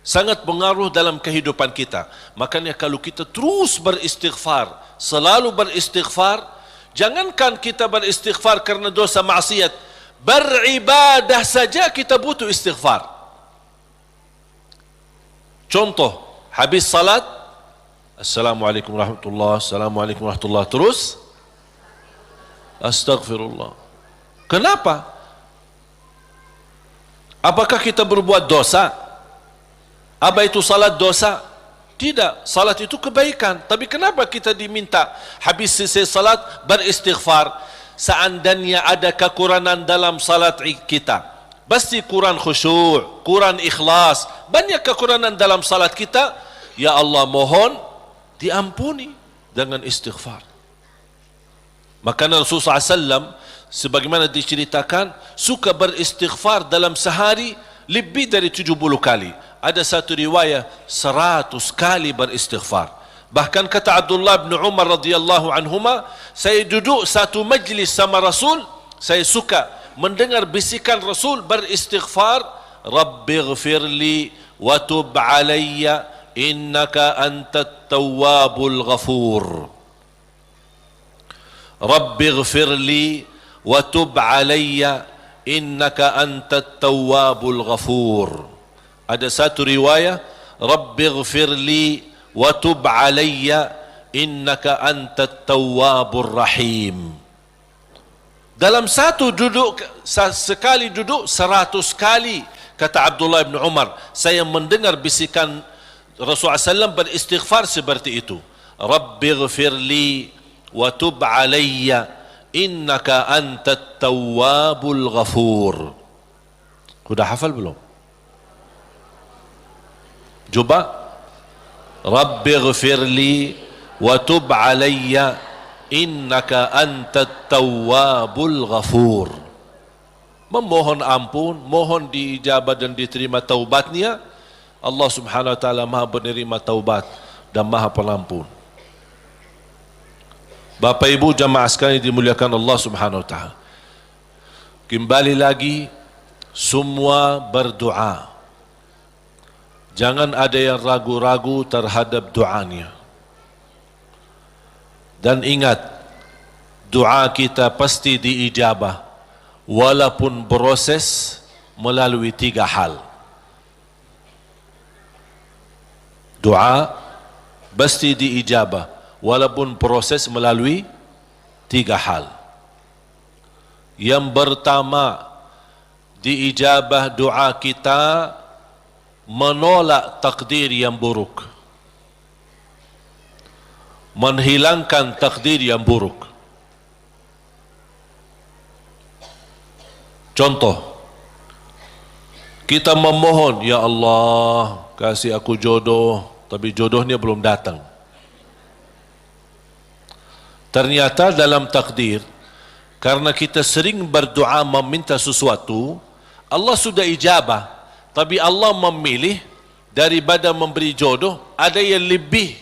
sangat pengaruh dalam kehidupan kita. Makanya kalau kita terus beristighfar, selalu beristighfar, jangankan kita beristighfar karena dosa maksiat, beribadah saja kita butuh istighfar. Contoh, habis salat, Assalamualaikum warahmatullahi, Assalamualaikum warahmatullahi, terus Astaghfirullah. Kenapa? Apakah kita berbuat dosa? Apa itu salat dosa? Tidak, salat itu kebaikan. Tapi kenapa kita diminta habis selesai salat beristighfar? Seandainya ada kekurangan dalam salat kita, pasti kurang khusyuk, kurang ikhlas, banyak kekurangan dalam salat kita, ya Allah mohon diampuni dengan istighfar. Maka Rasulullah SAW sebagaimana diceritakan suka beristighfar dalam sehari lebih dari 70 kali. Ada satu riwayat 100 kali beristighfar. Bahkan kata Abdullah bin Umar radhiyallahu anhuma, saya duduk satu majlis sama Rasul, saya suka mendengar bisikan Rasul beristighfar, Rabbighfirli wa tub alayya innaka antat tawwabul ghafur. Rabbighfirli wa tub alayya innaka antat tawwabul ghafur. Ada satu riwayat, Rabbighfirli wa tub alayya innaka antat tawwabur rahim. Dalam satu duduk, sekali duduk 100 kali, kata Abdullah bin Umar, saya mendengar bisikan Rasulullah SAW beristighfar seperti itu. Rabbighfirli wa tub alayya innaka antat tawwabul ghafur. Sudah hafal belum? Coba. Rabbighfirli wa tub alayya innaka antat tawwabul ghafur. Memohon ampun, mohon diijabah dan diterima taubatnya. Allah Subhanahu wa taala Maha penerima taubat dan Maha Pengampun. Bapak Ibu jamaah sekalian dimuliakan Allah Subhanahu wa taala. Kembali lagi, semua berdoa. Jangan ada yang ragu-ragu terhadap doanya. Dan ingat, doa kita pasti diijabah walaupun proses melalui 3 hal. Doa pasti diijabah walaupun proses melalui 3 hal. Yang pertama, diijabah doa kita menolak takdir yang buruk, menghilangkan takdir yang buruk. Contoh, kita memohon, ya Allah kasih aku jodoh, tapi jodohnya belum datang. Ternyata dalam takdir, karena kita sering berdoa meminta sesuatu, Allah sudah ijabah, tapi Allah memilih daripada memberi jodoh, ada yang lebih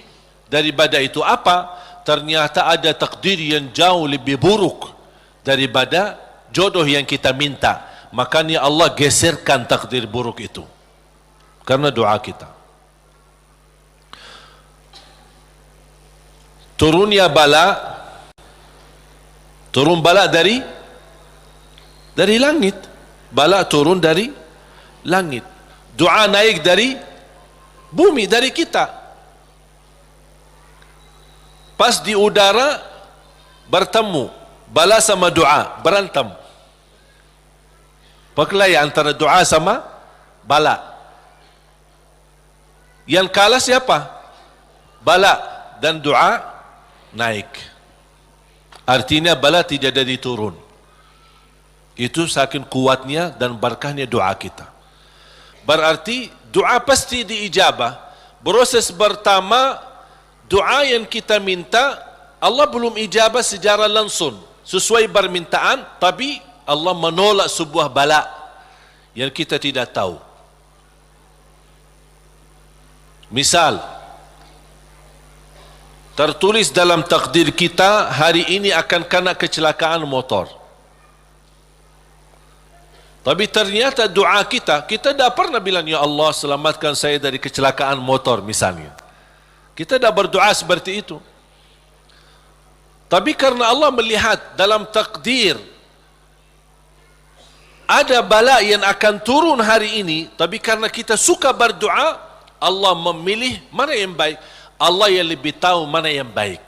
daripada itu. Apa? ternyata ada takdir yang jauh lebih buruk daripada jodoh yang kita minta. Makanya Allah geserkan takdir buruk itu karena doa kita. Turun bala dari langit. Bala turun dari langit. Doa naik dari bumi, dari kita. Pas di udara bertemu, bala sama doa berantem. Perkelahian antara doa sama bala. Yang kalah siapa? Bala, dan doa naik. Artinya bala tidak jadi turun. Itu saking kuatnya dan berkahnya doa kita. Berarti doa pasti diijabah. Proses pertama, doa yang kita minta Allah belum ijabah secara langsung sesuai permintaan, tapi Allah menolak sebuah bala yang kita tidak tahu. Misal, tertulis dalam takdir kita hari ini akan kena kecelakaan motor. Tapi ternyata doa kita tidak pernah bilang, ya Allah selamatkan saya dari kecelakaan motor misalnya. Kita tidak berdoa seperti itu. Tapi karena Allah melihat dalam takdir ada bala yang akan turun hari ini, tapi karena kita suka berdoa, Allah memilih mana yang baik. Allah yang lebih tahu mana yang baik.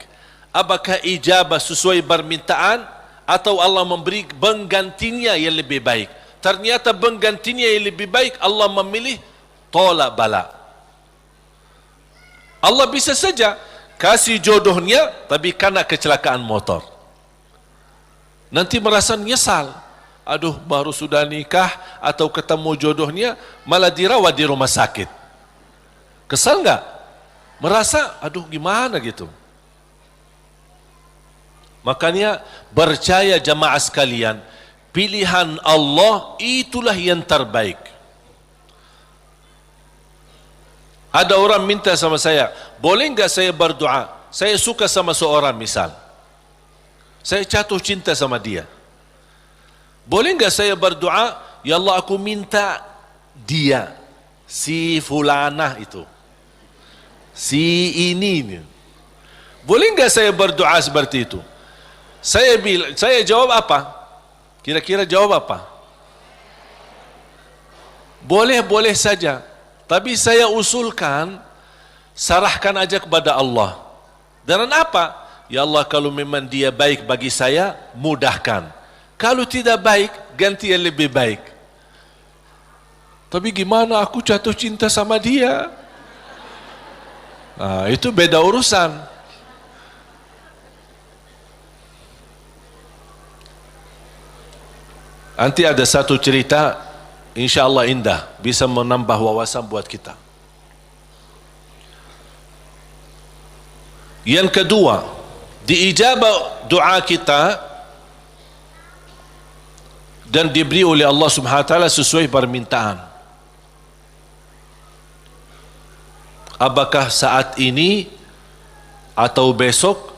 Apakah ijabah sesuai permintaan atau Allah memberi penggantinya yang lebih baik. Ternyata penggantinya yang lebih baik, Allah memilih tolak bala. Allah bisa saja kasih jodohnya tapi kena kecelakaan motor. Nanti merasa nyesal. Aduh, baru sudah nikah atau ketemu jodohnya malah dirawat di rumah sakit. Kesal enggak? Merasa aduh gimana gitu. Makanya percaya jamaah sekalian, pilihan Allah itulah yang terbaik. Ada orang minta sama saya, boleh enggak saya berdoa? Saya suka sama seorang misal. Saya jatuh cinta sama dia. Boleh enggak saya berdoa, ya Allah aku minta dia, si fulanah itu, si ini. Boleh enggak saya berdoa seperti itu? Saya jawab apa? Kira-kira jawab apa? Boleh saja. Tapi saya usulkan, sarahkan aja kepada Allah. Dan apa? Ya Allah, kalau memang dia baik bagi saya, mudahkan. Kalau tidak baik, ganti yang lebih baik. Tapi gimana aku jatuh cinta sama dia? Nah, itu beda urusan. Nanti ada satu cerita, insya Allah indah, bisa menambah wawasan buat kita. Yang kedua, diijabah doa kita dan diberi oleh Allah Subhanahu wa taala sesuai permintaan. Apakah saat ini atau besok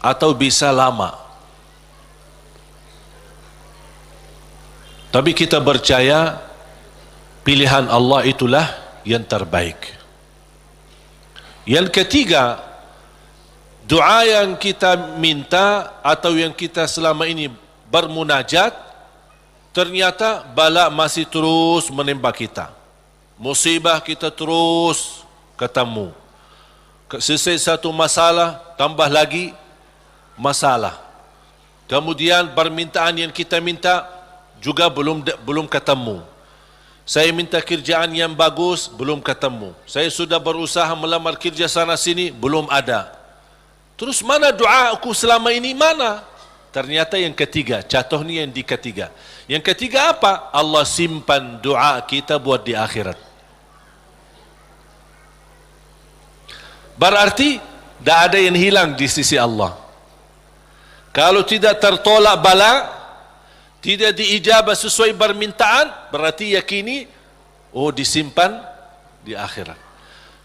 atau bisa lama. Tapi kita percaya pilihan Allah itulah yang terbaik. Yang ketiga, doa yang kita minta atau yang kita selama ini bermunajat, ternyata bala masih terus menimpa kita. Musibah kita terus ketemu. Selesai satu masalah, tambah lagi masalah. Kemudian permintaan yang kita minta juga belum ketemu. Saya minta kerjaan yang bagus, belum ketemu. Saya sudah berusaha melamar kerja sana sini, belum ada. Terus mana doa aku selama ini, mana? Ternyata yang ketiga, jatuhnya yang di ketiga. Yang ketiga apa? Allah simpan doa kita buat di akhirat. Berarti tidak ada yang hilang di sisi Allah. Kalau tidak tertolak bala, tidak diijabah sesuai permintaan, berarti yakini, oh disimpan di akhirat.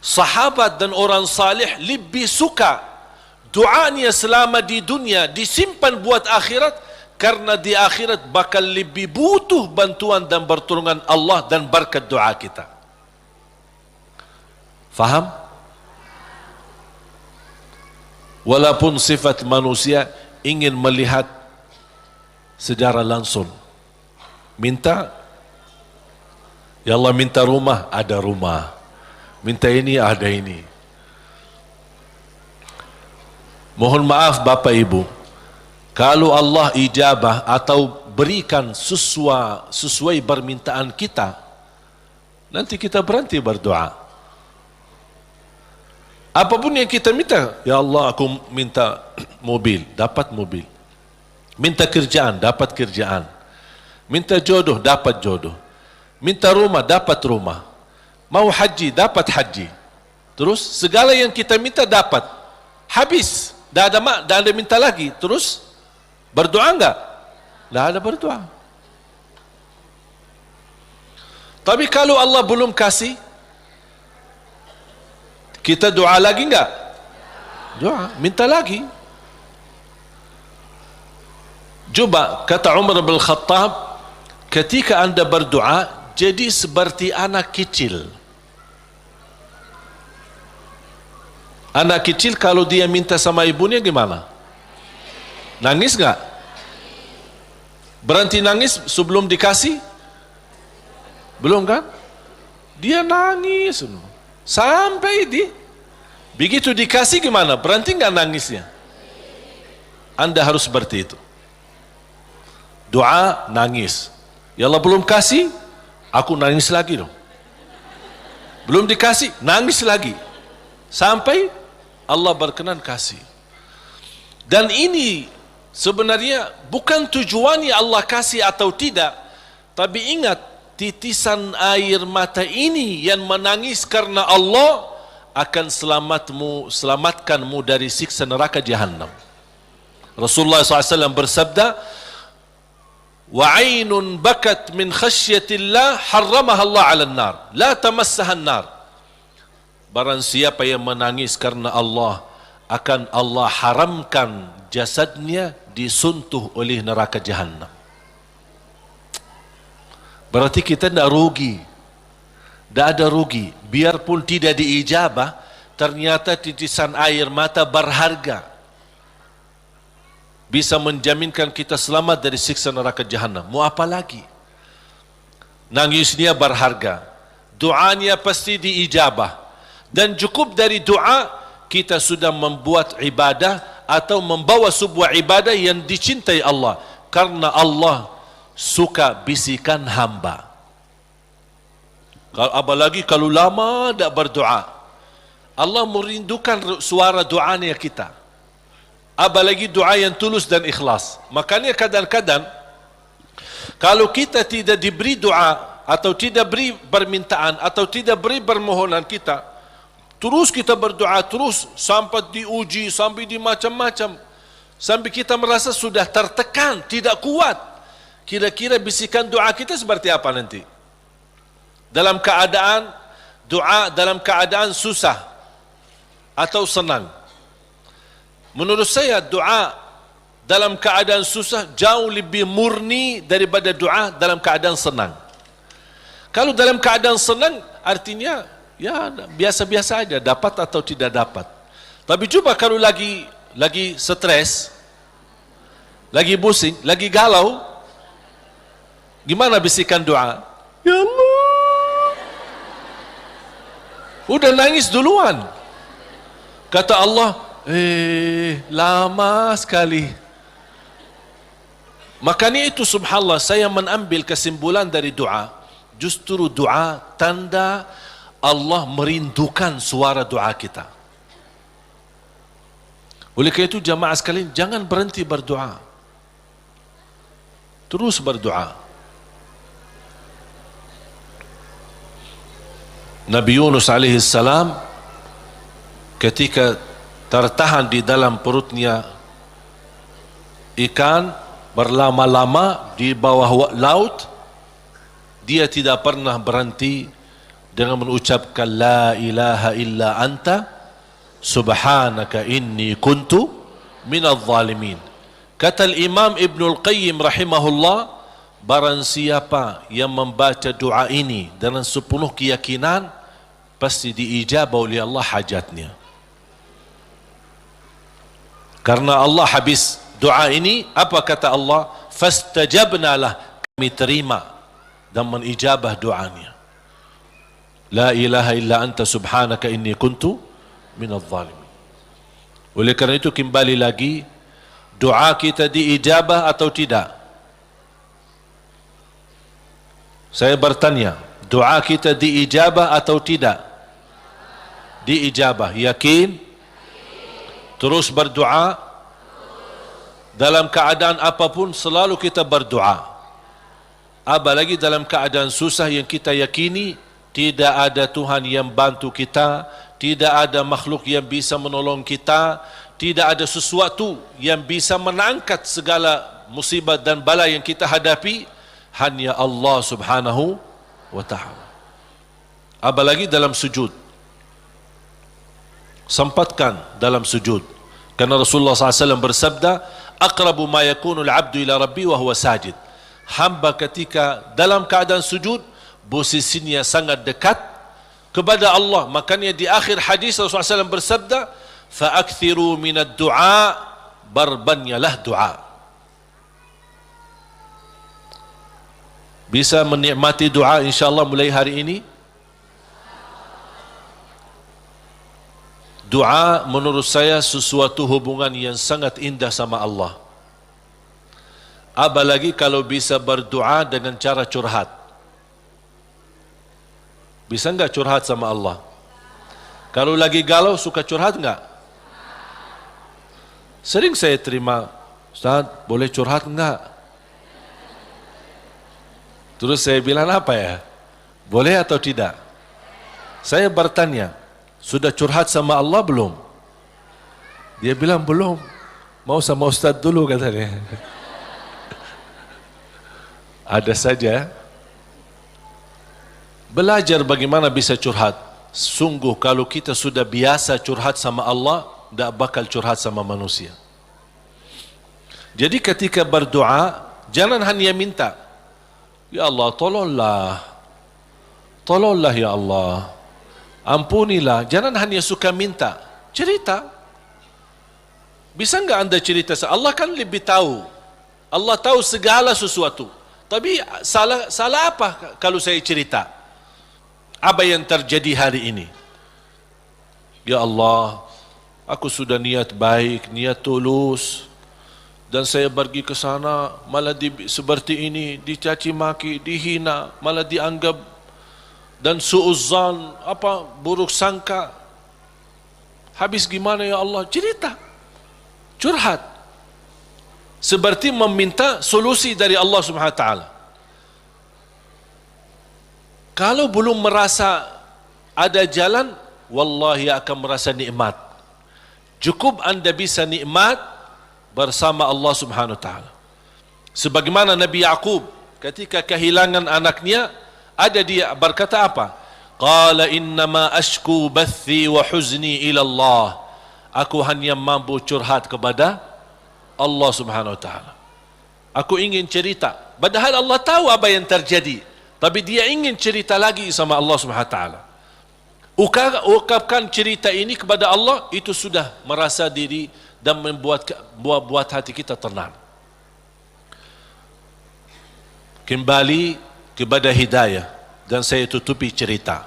Sahabat dan orang salih lebih suka Doanya selama di dunia disimpan buat akhirat, karena di akhirat bakal lebih butuh bantuan dan pertolongan Allah dan berkat doa kita. Faham? Walaupun sifat manusia ingin melihat secara langsung, minta, ya Allah minta rumah, ada rumah, minta ini, ada ini. Mohon maaf Bapak Ibu, kalau Allah ijabah atau berikan sesuai permintaan kita, nanti kita berhenti berdoa. Apapun yang kita minta, ya Allah aku minta mobil, dapat mobil. Minta kerjaan, dapat kerjaan. Minta jodoh, dapat jodoh. Minta rumah, dapat rumah. Mau haji, dapat haji. Terus segala yang kita minta dapat. Habis, dah ada minta lagi. Terus berdoa enggak? Dah ada berdoa. Tapi kalau Allah belum kasih, kita doa lagi enggak? Doa, minta lagi. Coba kata Umar bin Khattab, ketika anda berdoa jadi seperti anak kecil. Anak kecil kalau dia minta sama ibunya gimana? Nangis enggak? Berhenti nangis sebelum dikasih? Belum kan? Dia nangis sampai begitu dikasih gimana? Berhenti enggak nangisnya? Anda harus seperti itu. Doa, nangis. Ya Allah belum kasih, aku nangis lagi dong. Belum dikasih, nangis lagi. Sampai Allah berkenan kasih. Dan ini sebenarnya bukan tujuannya Allah kasih atau tidak. Tapi ingat, titisan air mata ini yang menangis karena Allah akan selamatkanmu dari siksa neraka Jahannam. Rasulullah SAW bersabda, وَعَيْنٌ بَكَتْ مِنْ خَشْيَةِ اللَّهِ حَرَّمَهَا اللَّهُ عَلَى النَّارِ لَا تَمَسَّهَا النَّارِ. Barang siapa yang menangis karena Allah, akan Allah haramkan jasadnya disentuh oleh neraka Jahannam. Berarti kita tidak rugi. Tidak ada rugi. Biarpun tidak diijabah, ternyata titisan air mata berharga. Bisa menjaminkan kita selamat dari siksa neraka Jahannam. Mau apa lagi? Nangisnya berharga. Doanya pasti diijabah. Dan cukup dari doa, kita sudah membuat ibadah atau membawa sebuah ibadah yang dicintai Allah. Karena Allah suka bisikan hamba. Apalagi kalau lama tak berdoa, Allah merindukan suara doanya kita. Apalagi doa yang tulus dan ikhlas. Makanya kadang-kadang kalau kita tidak diberi doa atau tidak beri permintaan atau tidak beri permohonan kita, terus kita berdoa terus sampai diuji, sampai di macam-macam, sampai kita merasa sudah tertekan, tidak kuat. Kira-kira bisikan doa kita seperti apa nanti? Dalam keadaan doa, dalam keadaan susah atau senang? Menurut saya doa dalam keadaan susah jauh lebih murni daripada doa dalam keadaan senang. Kalau dalam keadaan senang artinya ya biasa-biasa aja, dapat atau tidak dapat. Tapi coba kalau lagi stres, lagi pusing, lagi galau, gimana bisikan doa? Ya Allah, udah nangis duluan. Kata Allah, lama sekali. Makanya itu subhanallah, saya mengambil kesimpulan dari doa. Justru doa tanda Allah merindukan suara doa kita. Oleh karena itu jamaah sekalian, jangan berhenti berdoa. Terus berdoa. Nabi Yunus alaihi salam ketika tertahan di dalam perutnya ikan berlama-lama di bawah laut, dia tidak pernah berhenti dengan mengucapkan la ilaha illa anta subhanaka inni kuntu minadh zalimin. Kata Imam Ibnul Qayyim rahimahullah, barang siapa yang membaca doa ini dengan sepenuh keyakinan, pasti diijabah oleh Allah hajatnya. Karena Allah habis doa ini, apa kata Allah? Fastajabna lah, kami terima dan menijabah doanya. La ilaha illa anta subhanaka inni kuntu minadh zalimin. Oleh kerana itu kembali lagi, doa kita diijabah atau tidak? Saya bertanya, doa kita diijabah atau tidak? Diijabah. Yakin? Terus berdoa? Dalam keadaan apapun selalu kita berdoa. Apalagi dalam keadaan susah yang kita yakini tidak ada Tuhan yang bantu kita, tidak ada makhluk yang bisa menolong kita, tidak ada sesuatu yang bisa mengangkat segala musibah dan bala yang kita hadapi, hanya Allah subhanahu wa ta'ala. Apalagi dalam sujud, sempatkan dalam sujud, karena Rasulullah SAW bersabda, aqrabu ma yakunu al-abdu ila rabbi wa huwa sajid. Hamba ketika dalam keadaan sujud, posisinya sangat dekat kepada Allah. Makanya di akhir hadis Rasulullah SAW bersabda, fa'akthiru minad du'a, barbanyalah doa. Bisa menikmati doa insyaAllah mulai hari ini. Doa menurut saya sesuatu hubungan yang sangat indah sama Allah. Apalagi kalau bisa berdoa dengan cara curhat. Bisa enggak curhat sama Allah? Kalau lagi galau suka curhat enggak? Sering saya terima, Ustaz, boleh curhat enggak? Terus saya bilang apa ya? Boleh atau tidak? Saya bertanya, sudah curhat sama Allah belum? Dia bilang belum. Mau sama Ustaz dulu katanya. Ada saja. Belajar bagaimana bisa curhat. Sungguh kalau kita sudah biasa curhat sama Allah, tidak bakal curhat sama manusia. Jadi ketika berdoa, jangan hanya minta, ya Allah tolonglah, tolonglah ya Allah, ampunilah. Jangan hanya suka minta, cerita. Bisa enggak anda cerita? Allah kan lebih tahu. Allah tahu segala sesuatu. Tapi salah apa kalau saya cerita? Apa yang terjadi hari ini? Ya Allah, aku sudah niat baik, niat tulus, dan saya pergi ke sana malah seperti ini, dicaci maki, dihina, malah dianggap, dan suuzzan, buruk sangka. Habis gimana ya Allah? Cerita, curhat, seperti meminta solusi dari Allah Subhanahu wa taala. Kalau belum merasa ada jalan, wallahi akan merasa nikmat. Cukup anda bisa nikmat bersama Allah Subhanahu wa taala. Sebagaimana Nabi Yaqub ketika kehilangan anaknya, ada dia berkata apa? Qala innama ashku bathi wa huzni ila Allah. Aku hanya mampu curhat kepada Allah Subhanahu wa taala. Aku ingin cerita, padahal Allah tahu apa yang terjadi, tapi dia ingin cerita lagi sama Allah Subhanahu wa taala. Ungkapkan cerita ini kepada Allah, itu sudah merasa diri dan membuat hati kita tenang. Kembali kepada hidayah, dan saya tutupi cerita.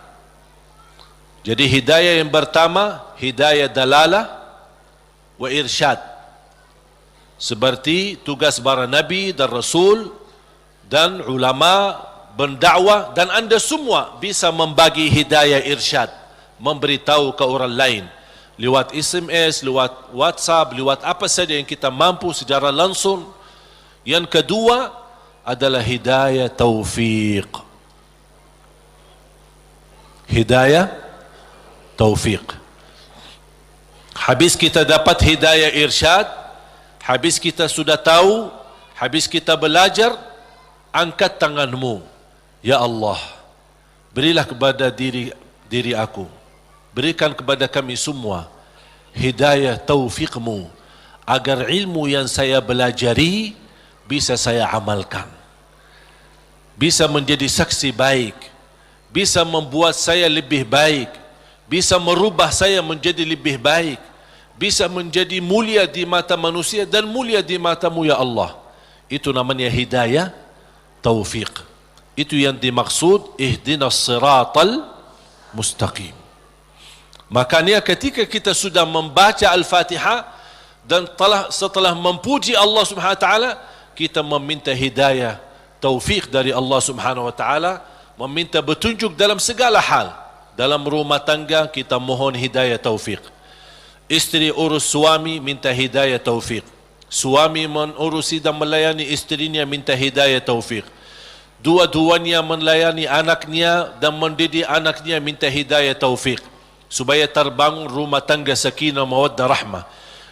Jadi hidayah yang pertama, hidayah dalalah wa irsyad. Seperti tugas para nabi dan rasul dan ulama berdakwah, dan anda semua bisa membagi hidayah irsyad, memberitahu ke orang lain lewat SMS, lewat WhatsApp, lewat apa saja yang kita mampu secara langsung. Yang kedua adalah hidayah taufiq. Hidayah taufiq. Habis kita dapat hidayah irsyad, habis kita sudah tahu, habis kita belajar, angkat tanganmu, ya Allah, berilah kepada diri aku, berikan kepada kami semua hidayah taufiqmu agar ilmu yang saya belajari bisa saya amalkan, bisa menjadi saksi baik, bisa membuat saya lebih baik, bisa merubah saya menjadi lebih baik, bisa menjadi mulia di mata manusia dan mulia di matamu ya Allah. Itu namanya hidayah taufiq. Itu yang dimaksud ihdinas siratal mustaqim. Makanya ketika kita sudah membaca Al-Fatihah dan setelah memuji Allah Subhanahu wa taala, kita meminta hidayah taufik dari Allah Subhanahu wa taala, meminta petunjuk dalam segala hal. Dalam rumah tangga kita mohon hidayah taufik. Isteri urus suami minta hidayah taufik. Suami menurusi dan melayani isterinya minta hidayah taufik. Dua-duanya melayani anaknya dan mendidik anaknya minta hidayah taufik, supaya terbangun rumah tangga sakinah mawaddah rahmah.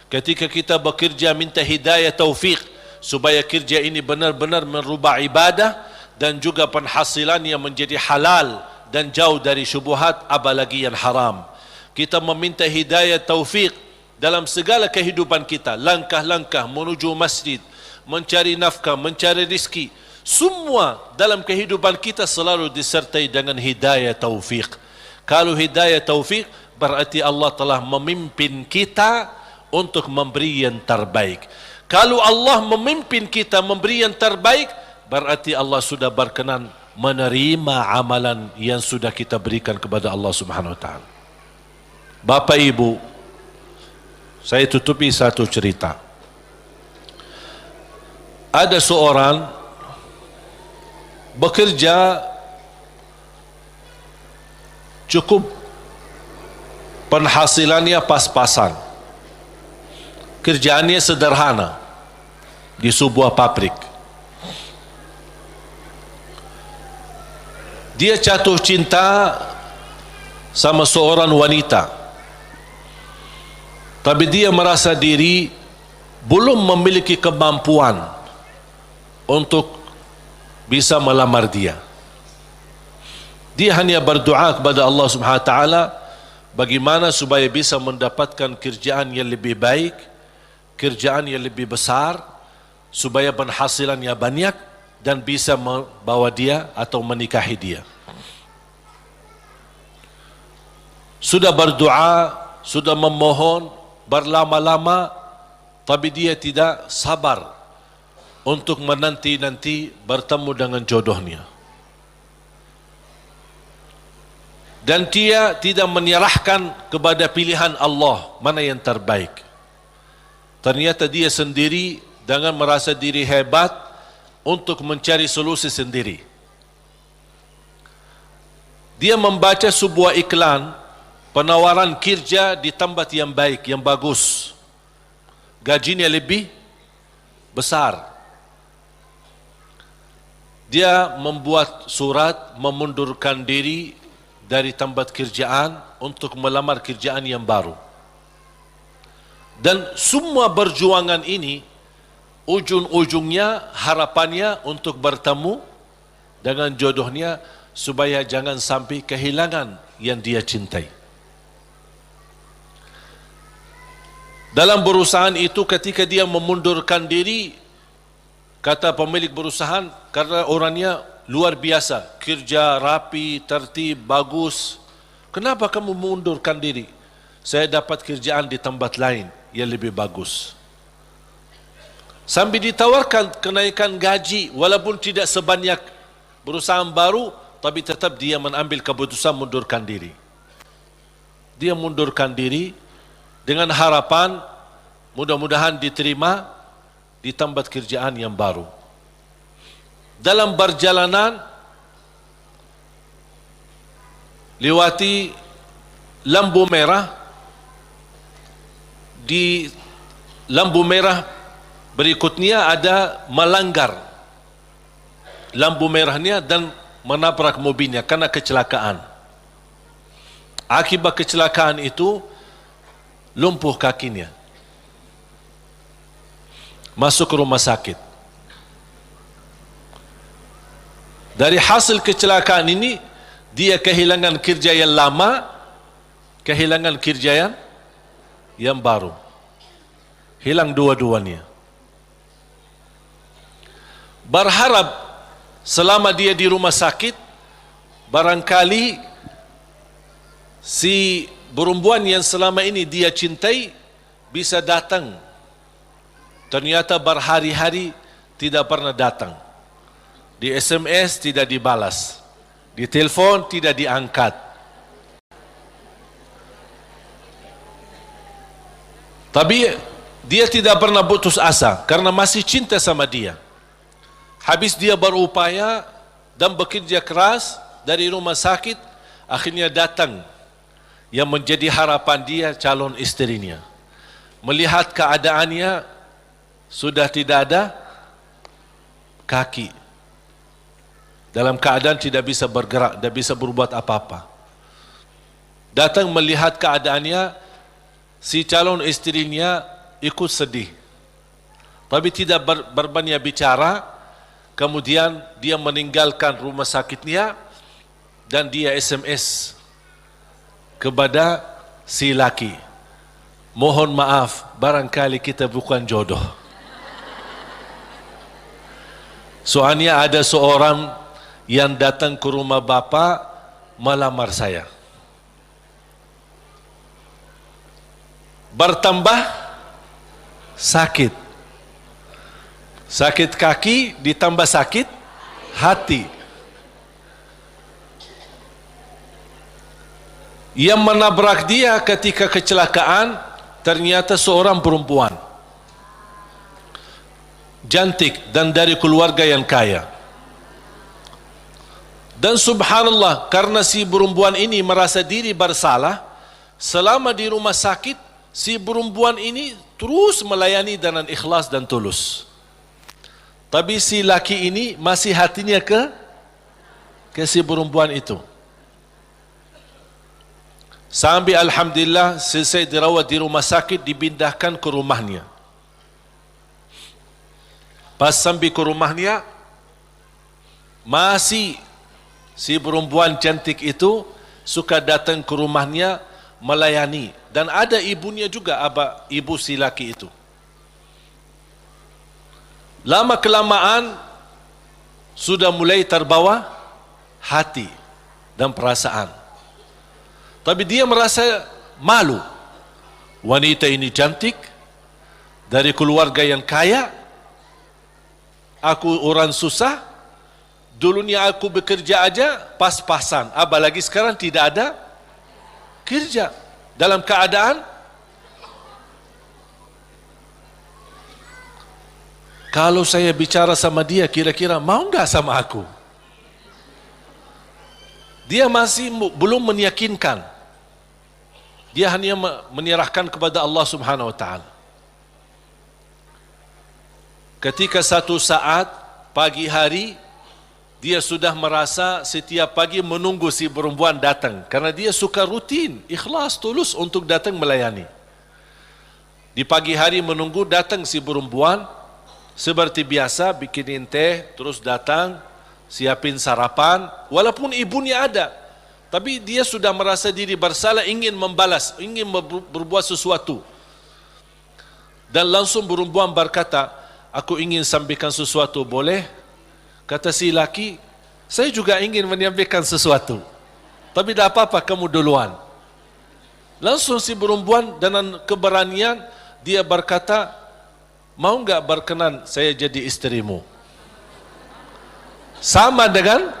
Ketika kita bekerja minta hidayah taufik supaya kerja ini benar-benar merubah ibadah dan juga penghasilannya menjadi halal dan jauh dari syubhat apalagi yang haram. Kita meminta hidayah taufik dalam segala kehidupan kita, langkah-langkah menuju masjid, mencari nafkah, mencari rizki, semua dalam kehidupan kita selalu disertai dengan hidayah taufik. Kalau hidayah taufik berarti Allah telah memimpin kita untuk memberi yang terbaik. Kalau Allah memimpin kita memberi yang terbaik, berarti Allah sudah berkenan menerima amalan yang sudah kita berikan kepada Allah Subhanahu wa taala. Bapak Ibu, saya tutupi satu cerita. Ada seorang bekerja cukup, penghasilannya pas-pasan, kerjaannya sederhana di sebuah pabrik. Dia jatuh cinta sama seorang wanita, tapi dia merasa diri belum memiliki kemampuan untuk bisa melamar dia. Dia hanya berdoa kepada Allah Subhanahu wa taala bagaimana supaya bisa mendapatkan kerjaan yang lebih baik, kerjaan yang lebih besar, supaya penghasilannya banyak dan bisa membawa dia atau menikahi dia. Sudah berdoa, sudah memohon berlama-lama, tapi dia tidak sabar untuk menanti-nanti bertemu dengan jodohnya. Dan dia tidak menyerahkan kepada pilihan Allah mana yang terbaik. Ternyata dia sendiri dengan merasa diri hebat untuk mencari solusi sendiri. Dia membaca sebuah iklan penawaran kerja di tempat yang baik, yang bagus, gajinya lebih besar. Dia membuat surat memundurkan diri dari tempat kerjaan untuk melamar kerjaan yang baru. Dan semua perjuangan ini ujung-ujungnya harapannya untuk bertemu dengan jodohnya supaya jangan sampai kehilangan yang dia cintai. Dalam perusahaan itu ketika dia memundurkan diri, kata pemilik perusahaan, karena orangnya luar biasa, kerja rapi, tertib, bagus. Kenapa kamu mundurkan diri? Saya dapat kerjaan di tempat lain yang lebih bagus. Sambil ditawarkan kenaikan gaji, walaupun tidak sebanyak perusahaan baru, tapi tetap dia mengambil keputusan mundurkan diri. Dia mundurkan diri dengan harapan mudah-mudahan diterima di tempat kerjaan yang baru. Dalam perjalanan lewati lampu merah, di lampu merah berikutnya ada melanggar lampu merahnya dan menabrak mobilnya karena kecelakaan. Akibat kecelakaan itu lumpuh kakinya, masuk ke rumah sakit. Dari hasil kecelakaan ini dia kehilangan kerja yang lama, kehilangan kerja yang yang baru. Hilang dua-duanya. Berharap selama dia di rumah sakit, barangkali si perempuan yang selama ini dia cintai bisa datang. Ternyata berhari-hari tidak pernah datang. Di SMS tidak dibalas, di telepon tidak diangkat. Tapi dia tidak pernah putus asa karena masih cinta sama dia. Habis dia berupaya dan bekerja keras dari rumah sakit, akhirnya datang yang menjadi harapan dia, calon istrinya. Melihat keadaannya sudah tidak ada kaki, dalam keadaan tidak bisa bergerak, tidak bisa berbuat apa-apa. Datang melihat keadaannya, si calon istrinya ikut sedih, tapi tidak berbanyak bicara. Kemudian dia meninggalkan rumah sakitnya dan dia SMS kepada si laki, mohon maaf, barangkali kita bukan jodoh. Soalnya ada seorang yang datang ke rumah bapa melamar saya. Bertambah sakit. Sakit kaki ditambah sakit hati. Yang menabrak dia ketika kecelakaan ternyata seorang perempuan cantik dan dari keluarga yang kaya. Dan subhanallah, karena si perempuan ini merasa diri bersalah, selama di rumah sakit si perempuan ini terus melayani dengan ikhlas dan tulus. Tapi si laki ini masih hatinya ke si perempuan itu. Sampai alhamdulillah selesai dirawat di rumah sakit, dipindahkan ke rumahnya. Pas sampai ke rumahnya, masih si perempuan cantik itu suka datang ke rumahnya melayani. Dan ada ibunya juga, ibu si laki itu. Lama kelamaan sudah mulai terbawa hati dan perasaan. Tapi dia merasa malu. Wanita ini cantik, dari keluarga yang kaya, aku orang susah, dulunya aku bekerja aja pas-pasan, apalagi sekarang tidak ada kerja. Dalam keadaan kalau saya bicara sama dia, kira-kira mau enggak sama aku? Dia masih belum meyakinkan. Dia hanya menyerahkan kepada Allah Subhanahu wa taala. Ketika satu saat pagi hari, dia sudah merasa setiap pagi menunggu si perempuan datang, karena dia suka rutin, ikhlas, tulus untuk datang melayani. Di pagi hari menunggu datang si perempuan, seperti biasa bikinin teh, terus datang, siapin sarapan, walaupun ibunya ada. Tapi dia sudah merasa diri bersalah, ingin membalas, ingin berbuat sesuatu. Dan langsung perempuan berkata, aku ingin sampaikan sesuatu, boleh? Kata si laki, saya juga ingin menyampaikan sesuatu. Tapi tak apa-apa, kamu duluan. Langsung si perempuan dengan keberanian, dia berkata, mau enggak berkenan saya jadi istrimu? Sama dengan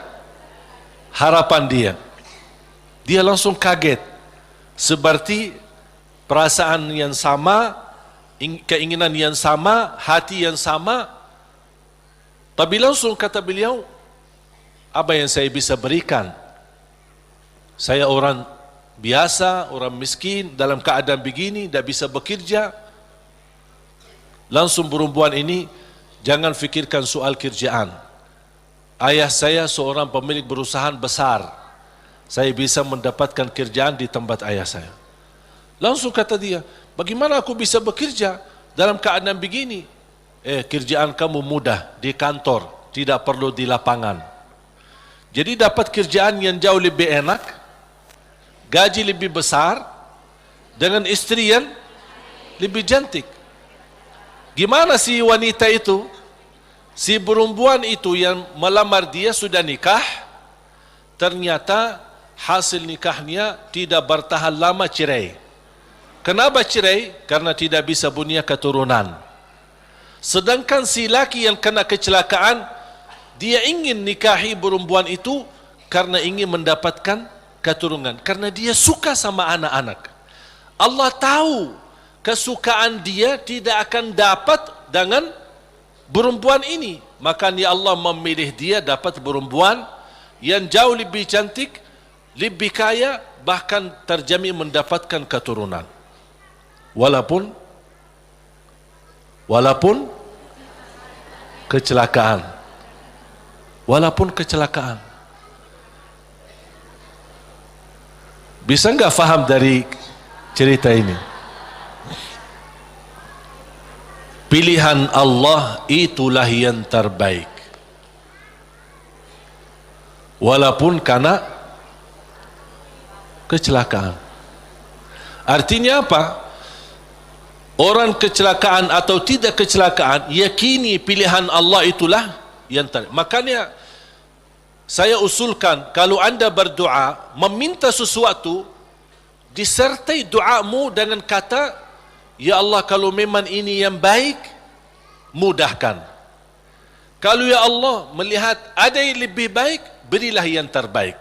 harapan dia. Dia langsung kaget. Seperti perasaan yang sama, keinginan yang sama, hati yang sama. Tapi langsung kata beliau, apa yang saya bisa berikan? Saya orang biasa, orang miskin, dalam keadaan begini, tidak bisa bekerja. Langsung perempuan ini, jangan fikirkan soal kerjaan. Ayah saya seorang pemilik perusahaan besar. Saya bisa mendapatkan kerjaan di tempat ayah saya. Langsung kata dia, bagaimana aku bisa bekerja dalam keadaan begini? Kerjaan kamu mudah di kantor, tidak perlu di lapangan. Jadi dapat kerjaan yang jauh lebih enak, gaji lebih besar, dengan istri yang lebih cantik. Gimana si wanita itu, si perempuan itu yang melamar dia sudah nikah, ternyata hasil nikahnya tidak bertahan lama, cerai. Kenapa cerai? Karena tidak bisa punya keturunan. Sedangkan si laki yang kena kecelakaan, dia ingin nikahi perempuan itu karena ingin mendapatkan keturunan, karena dia suka sama anak-anak. Allah tahu kesukaan dia tidak akan dapat dengan perempuan ini, makanya Allah memilih dia dapat perempuan yang jauh lebih cantik, lebih kaya, bahkan terjamin mendapatkan keturunan. Walaupun kecelakaan. Walaupun kecelakaan. Bisa enggak faham dari cerita ini? Pilihan Allah itulah yang terbaik. Walaupun karena kecelakaan. Artinya apa? Orang kecelakaan atau tidak kecelakaan, yakini pilihan Allah itulah yang terbaik. Makanya saya usulkan, kalau anda berdoa meminta sesuatu, disertai doamu dengan kata, ya Allah, kalau memang ini yang baik, mudahkan. Kalau ya Allah melihat ada yang lebih baik, berilah yang terbaik.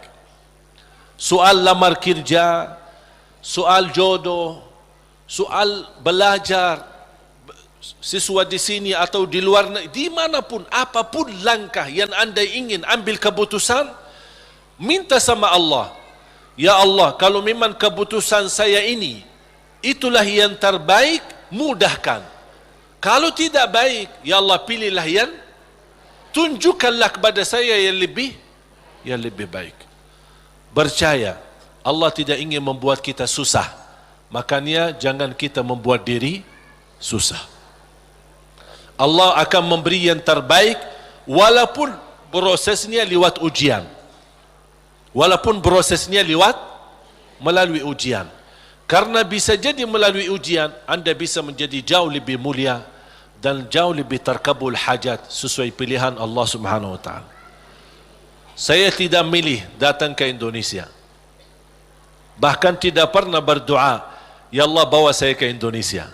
Soal lamar kerja, soal jodoh, soal belajar, siswa di sini atau di luar negeri, dimanapun, apapun langkah yang anda ingin ambil keputusan, minta sama Allah, ya Allah, kalau memang keputusan saya ini itulah yang terbaik, mudahkan. Kalau tidak baik, ya Allah, pilihlah yang, tunjukkanlah kepada saya yang lebih baik. Percaya, Allah tidak ingin membuat kita susah. Makanya jangan kita membuat diri susah. Allah akan memberi yang terbaik walaupun prosesnya lewat ujian. Walaupun prosesnya melalui ujian. Karena bisa jadi melalui ujian anda bisa menjadi jauh lebih mulia dan jauh lebih terkabul hajat sesuai pilihan Allah Subhanahu wa taala. Saya tidak milih datang ke Indonesia. Bahkan tidak pernah berdoa, ya Allah bawa saya ke Indonesia.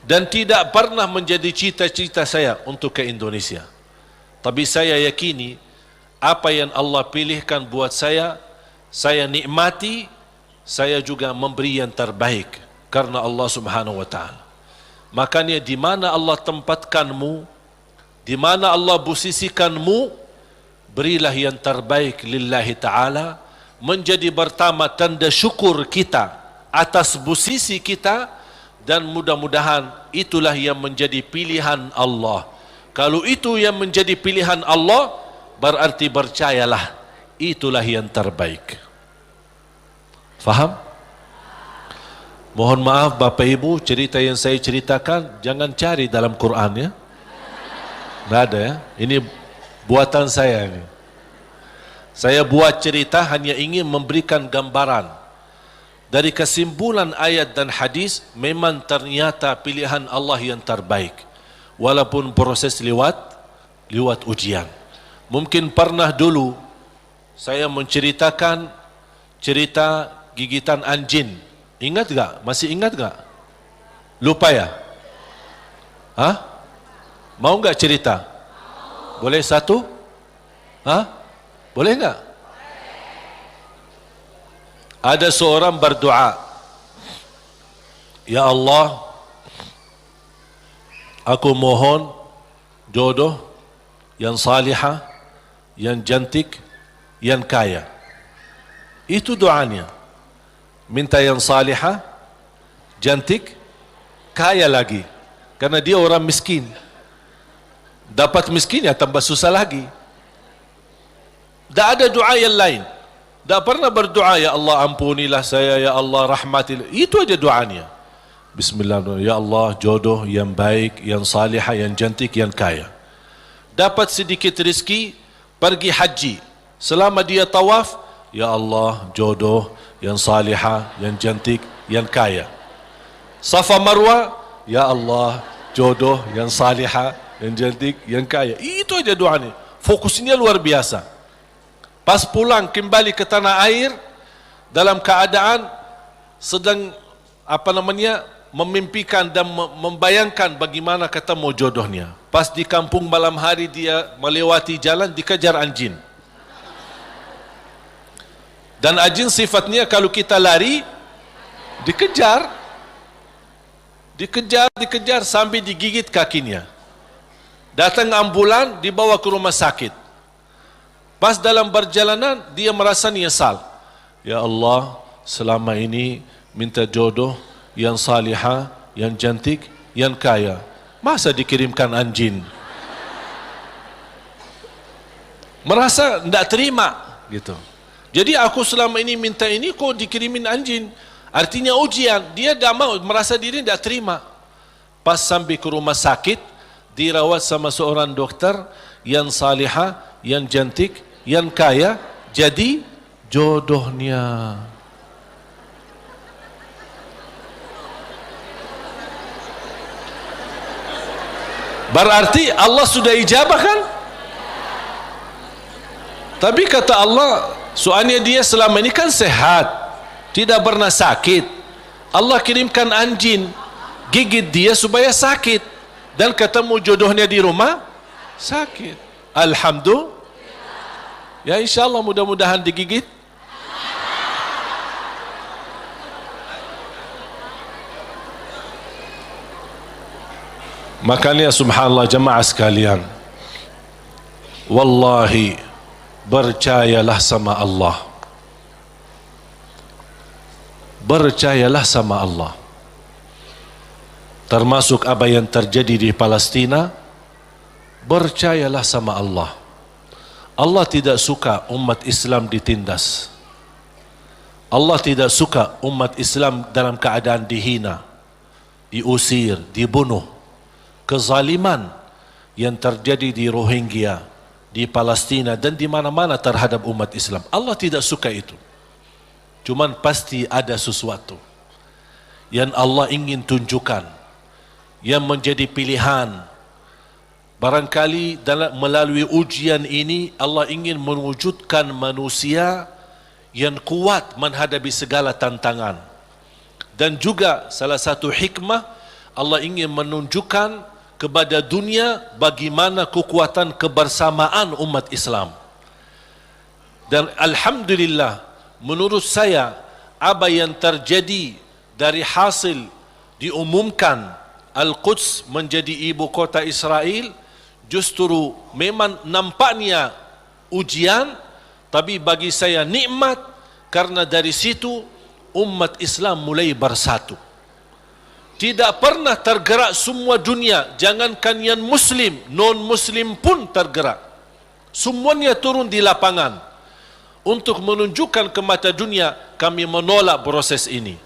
Dan tidak pernah menjadi cita-cita saya untuk ke Indonesia. Tapi saya yakini apa yang Allah pilihkan buat saya nikmati, saya juga memberi yang terbaik karena Allah Subhanahu wa taala. Makanya di mana Allah tempatkanmu, di mana Allah posisikanmu, berilah yang terbaik lillahi taala, menjadi pertama tanda syukur kita atas posisi kita, dan mudah-mudahan itulah yang menjadi pilihan Allah. Kalau itu yang menjadi pilihan Allah, berarti percayalah itulah yang terbaik. Faham? Mohon maaf Bapak Ibu, cerita yang saya ceritakan jangan cari dalam Quran ya. Tidak ada ya. Ini buatan saya ini. Saya buat cerita hanya ingin memberikan gambaran. Dari kesimpulan ayat dan hadis, memang ternyata pilihan Allah yang terbaik. Walaupun proses lewat ujian. Mungkin pernah dulu saya menceritakan cerita gigitan anjing. Ingat gak? Masih ingat gak? Lupa ya? Hah? Mau gak cerita? Boleh satu? Hah? Boleh gak? Ada seorang berdoa, ya Allah, aku mohon jodoh yang salihah, yang cantik, yang kaya. Itu doanya. Minta yang salihah, cantik, kaya lagi. Karena dia orang miskin. Dapat miskin ya tambah susah lagi. Tak ada doa yang lain. Tak pernah berdoa, ya Allah ampunilah saya, ya Allah rahmatilah. Itu aja doanya. Bismillahirrahmanirrahim. Ya Allah jodoh yang baik, yang salihah, yang cantik, yang kaya. Dapat sedikit rezeki, pergi haji. Selama dia tawaf, ya Allah jodoh yang salihah, yang cantik, yang kaya. Safa Marwah, ya Allah, jodoh yang salihah, yang cantik, yang kaya. Itu aja doanya. Fokusnya luar biasa. Pas pulang kembali ke tanah air dalam keadaan sedang memimpikan dan membayangkan bagaimana ketemu jodohnya. Pas di kampung malam hari dia melewati jalan dikejar anjing. Dan anjing sifatnya kalau kita lari dikejar sampai digigit kakinya. Datang ambulan dibawa ke rumah sakit. Pas dalam perjalanan dia merasa nyesal. Ya Allah, selama ini minta jodoh yang salihah, yang cantik, yang kaya. Masa dikirimkan anjing? Merasa tidak terima gitu. Jadi aku selama ini minta ini kok dikirimin anjing. Artinya ujian. Dia tidak mau, merasa diri tidak terima. Pas sampai ke rumah sakit, dirawat sama seorang dokter yang salihah, yang cantik, yang kaya, jadi jodohnya. Berarti Allah sudah ijabah kan? Tapi kata Allah, soalnya dia selama ini kan sehat, tidak pernah sakit. Allah kirimkan anjing gigit dia supaya sakit, dan ketemu jodohnya di rumah sakit. Alhamdulillah. Ya insyaAllah mudah-mudahan digigit. Makanya subhanallah jemaah sekalian, wallahi percayalah sama Allah. Percayalah sama Allah. Termasuk apa yang terjadi di Palestina, percayalah sama Allah. Allah tidak suka umat Islam ditindas. Allah tidak suka umat Islam dalam keadaan dihina, diusir, dibunuh. Kezaliman yang terjadi di Rohingya, di Palestina dan di mana-mana terhadap umat Islam, Allah tidak suka itu. Cuman pasti ada sesuatu yang Allah ingin tunjukkan, yang menjadi pilihan. Barangkali melalui ujian ini Allah ingin mewujudkan manusia yang kuat menghadapi segala tantangan. Dan juga salah satu hikmah, Allah ingin menunjukkan kepada dunia bagaimana kekuatan kebersamaan umat Islam. Dan alhamdulillah, menurut saya apa yang terjadi dari hasil diumumkan Al-Quds menjadi ibu kota Israel, justru memang nampaknya ujian, tapi bagi saya nikmat, karena dari situ umat Islam mulai bersatu. Tidak pernah tergerak semua dunia, jangankan yang muslim, non-muslim pun tergerak. Semuanya turun di lapangan untuk menunjukkan ke mata dunia, kami menolak proses ini.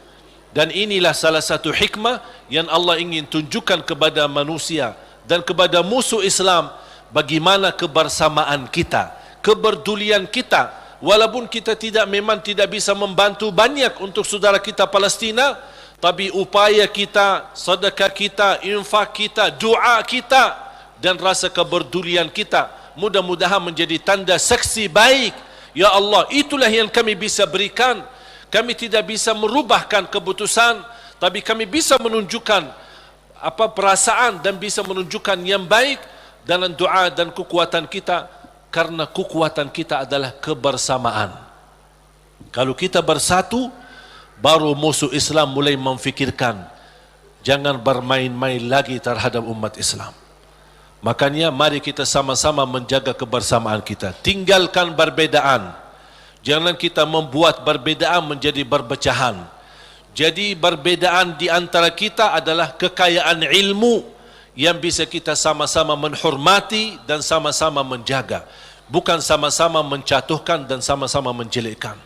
Dan inilah salah satu hikmah yang Allah ingin tunjukkan kepada manusia dan kepada musuh Islam, bagaimana kebersamaan kita, kepedulian kita. Walaupun kita memang tidak bisa membantu banyak untuk saudara kita Palestina, tapi upaya kita, sedekah kita, infak kita, doa kita dan rasa kepedulian kita mudah-mudahan menjadi tanda saksi baik. Ya Allah, itulah yang kami bisa berikan. Kami tidak bisa merubahkan keputusan, tapi kami bisa menunjukkan perasaan dan bisa menunjukkan yang baik dalam doa dan kekuatan kita, karena kekuatan kita adalah kebersamaan. Kalau kita bersatu, baru musuh Islam mulai memfikirkan jangan bermain-main lagi terhadap umat Islam. Makanya mari kita sama-sama menjaga kebersamaan kita, tinggalkan perbedaan. Jangan kita membuat perbedaan menjadi perpecahan. Jadi perbedaan di antara kita adalah kekayaan ilmu yang bisa kita sama-sama menghormati dan sama-sama menjaga, bukan sama-sama menjatuhkan dan sama-sama menjelekkan.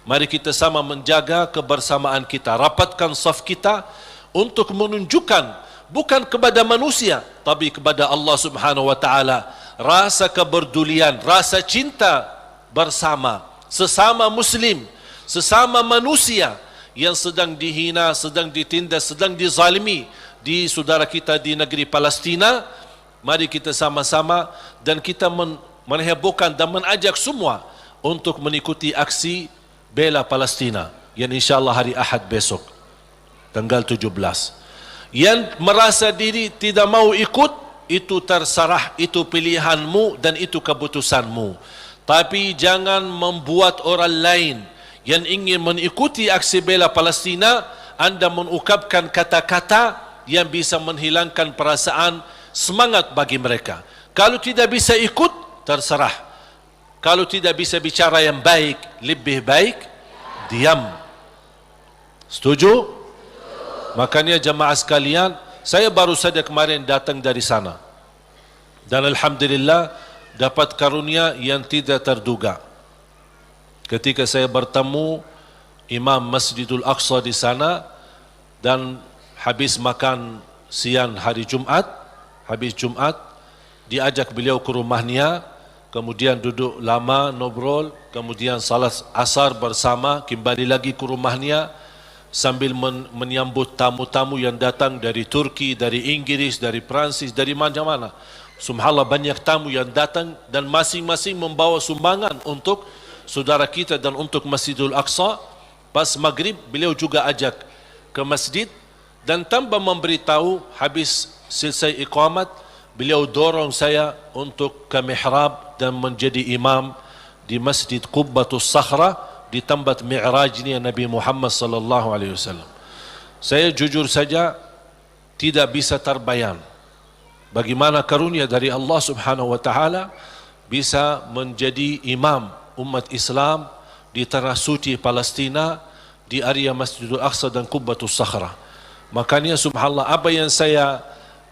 Mari kita sama menjaga kebersamaan kita, rapatkan saf kita untuk menunjukkan bukan kepada manusia tapi kepada Allah Subhanahu wa taala rasa kepedulian, rasa cinta bersama sesama muslim, sesama manusia yang sedang dihina, sedang ditindas, sedang dizalimi di saudara kita di negeri Palestina. Mari kita sama-sama dan kita menghebohkan dan mengajak semua untuk mengikuti aksi bela Palestina yang insyaAllah hari Ahad besok tanggal 17. Yang merasa diri tidak mau ikut, itu terserah, itu pilihanmu dan itu keputusanmu. Tapi jangan membuat orang lain yang ingin mengikuti aksi bela Palestina, anda mengungkapkan kata-kata yang bisa menghilangkan perasaan semangat bagi mereka. Kalau tidak bisa ikut, terserah. Kalau tidak bisa bicara yang baik, lebih baik diam. Setuju? Makanya jemaah sekalian, saya baru saja kemarin datang dari sana dan alhamdulillah dapat karunia yang tidak terduga. Ketika saya bertemu Imam Masjidul Aqsa di sana dan habis makan siang hari Jumat, habis Jumat diajak beliau ke rumahnya, kemudian duduk lama ngobrol, kemudian salat asar bersama, kembali lagi ke rumahnya sambil menyambut tamu-tamu yang datang dari Turki, dari Inggris, dari Prancis, dari mana-mana. Subhanallah, banyak tamu yang datang dan masing-masing membawa sumbangan untuk saudara kita dan untuk Masjidul Aqsa. Pas maghrib beliau juga ajak ke masjid dan tanpa memberitahu, habis selesai iqamat beliau dorong saya untuk ke mihrab dan menjadi imam di Masjid Qubbatus Sakhra di tempat mi'rajnya Nabi Muhammad sallallahu alaihi wasallam. Saya jujur saja tidak bisa terbayang bagaimana karunia dari Allah Subhanahu wa taala bisa menjadi imam umat Islam di tanah suci Palestina, di area Masjidul Aqsa dan Qubbatus Sakhra. Makanya subhanallah, apa yang saya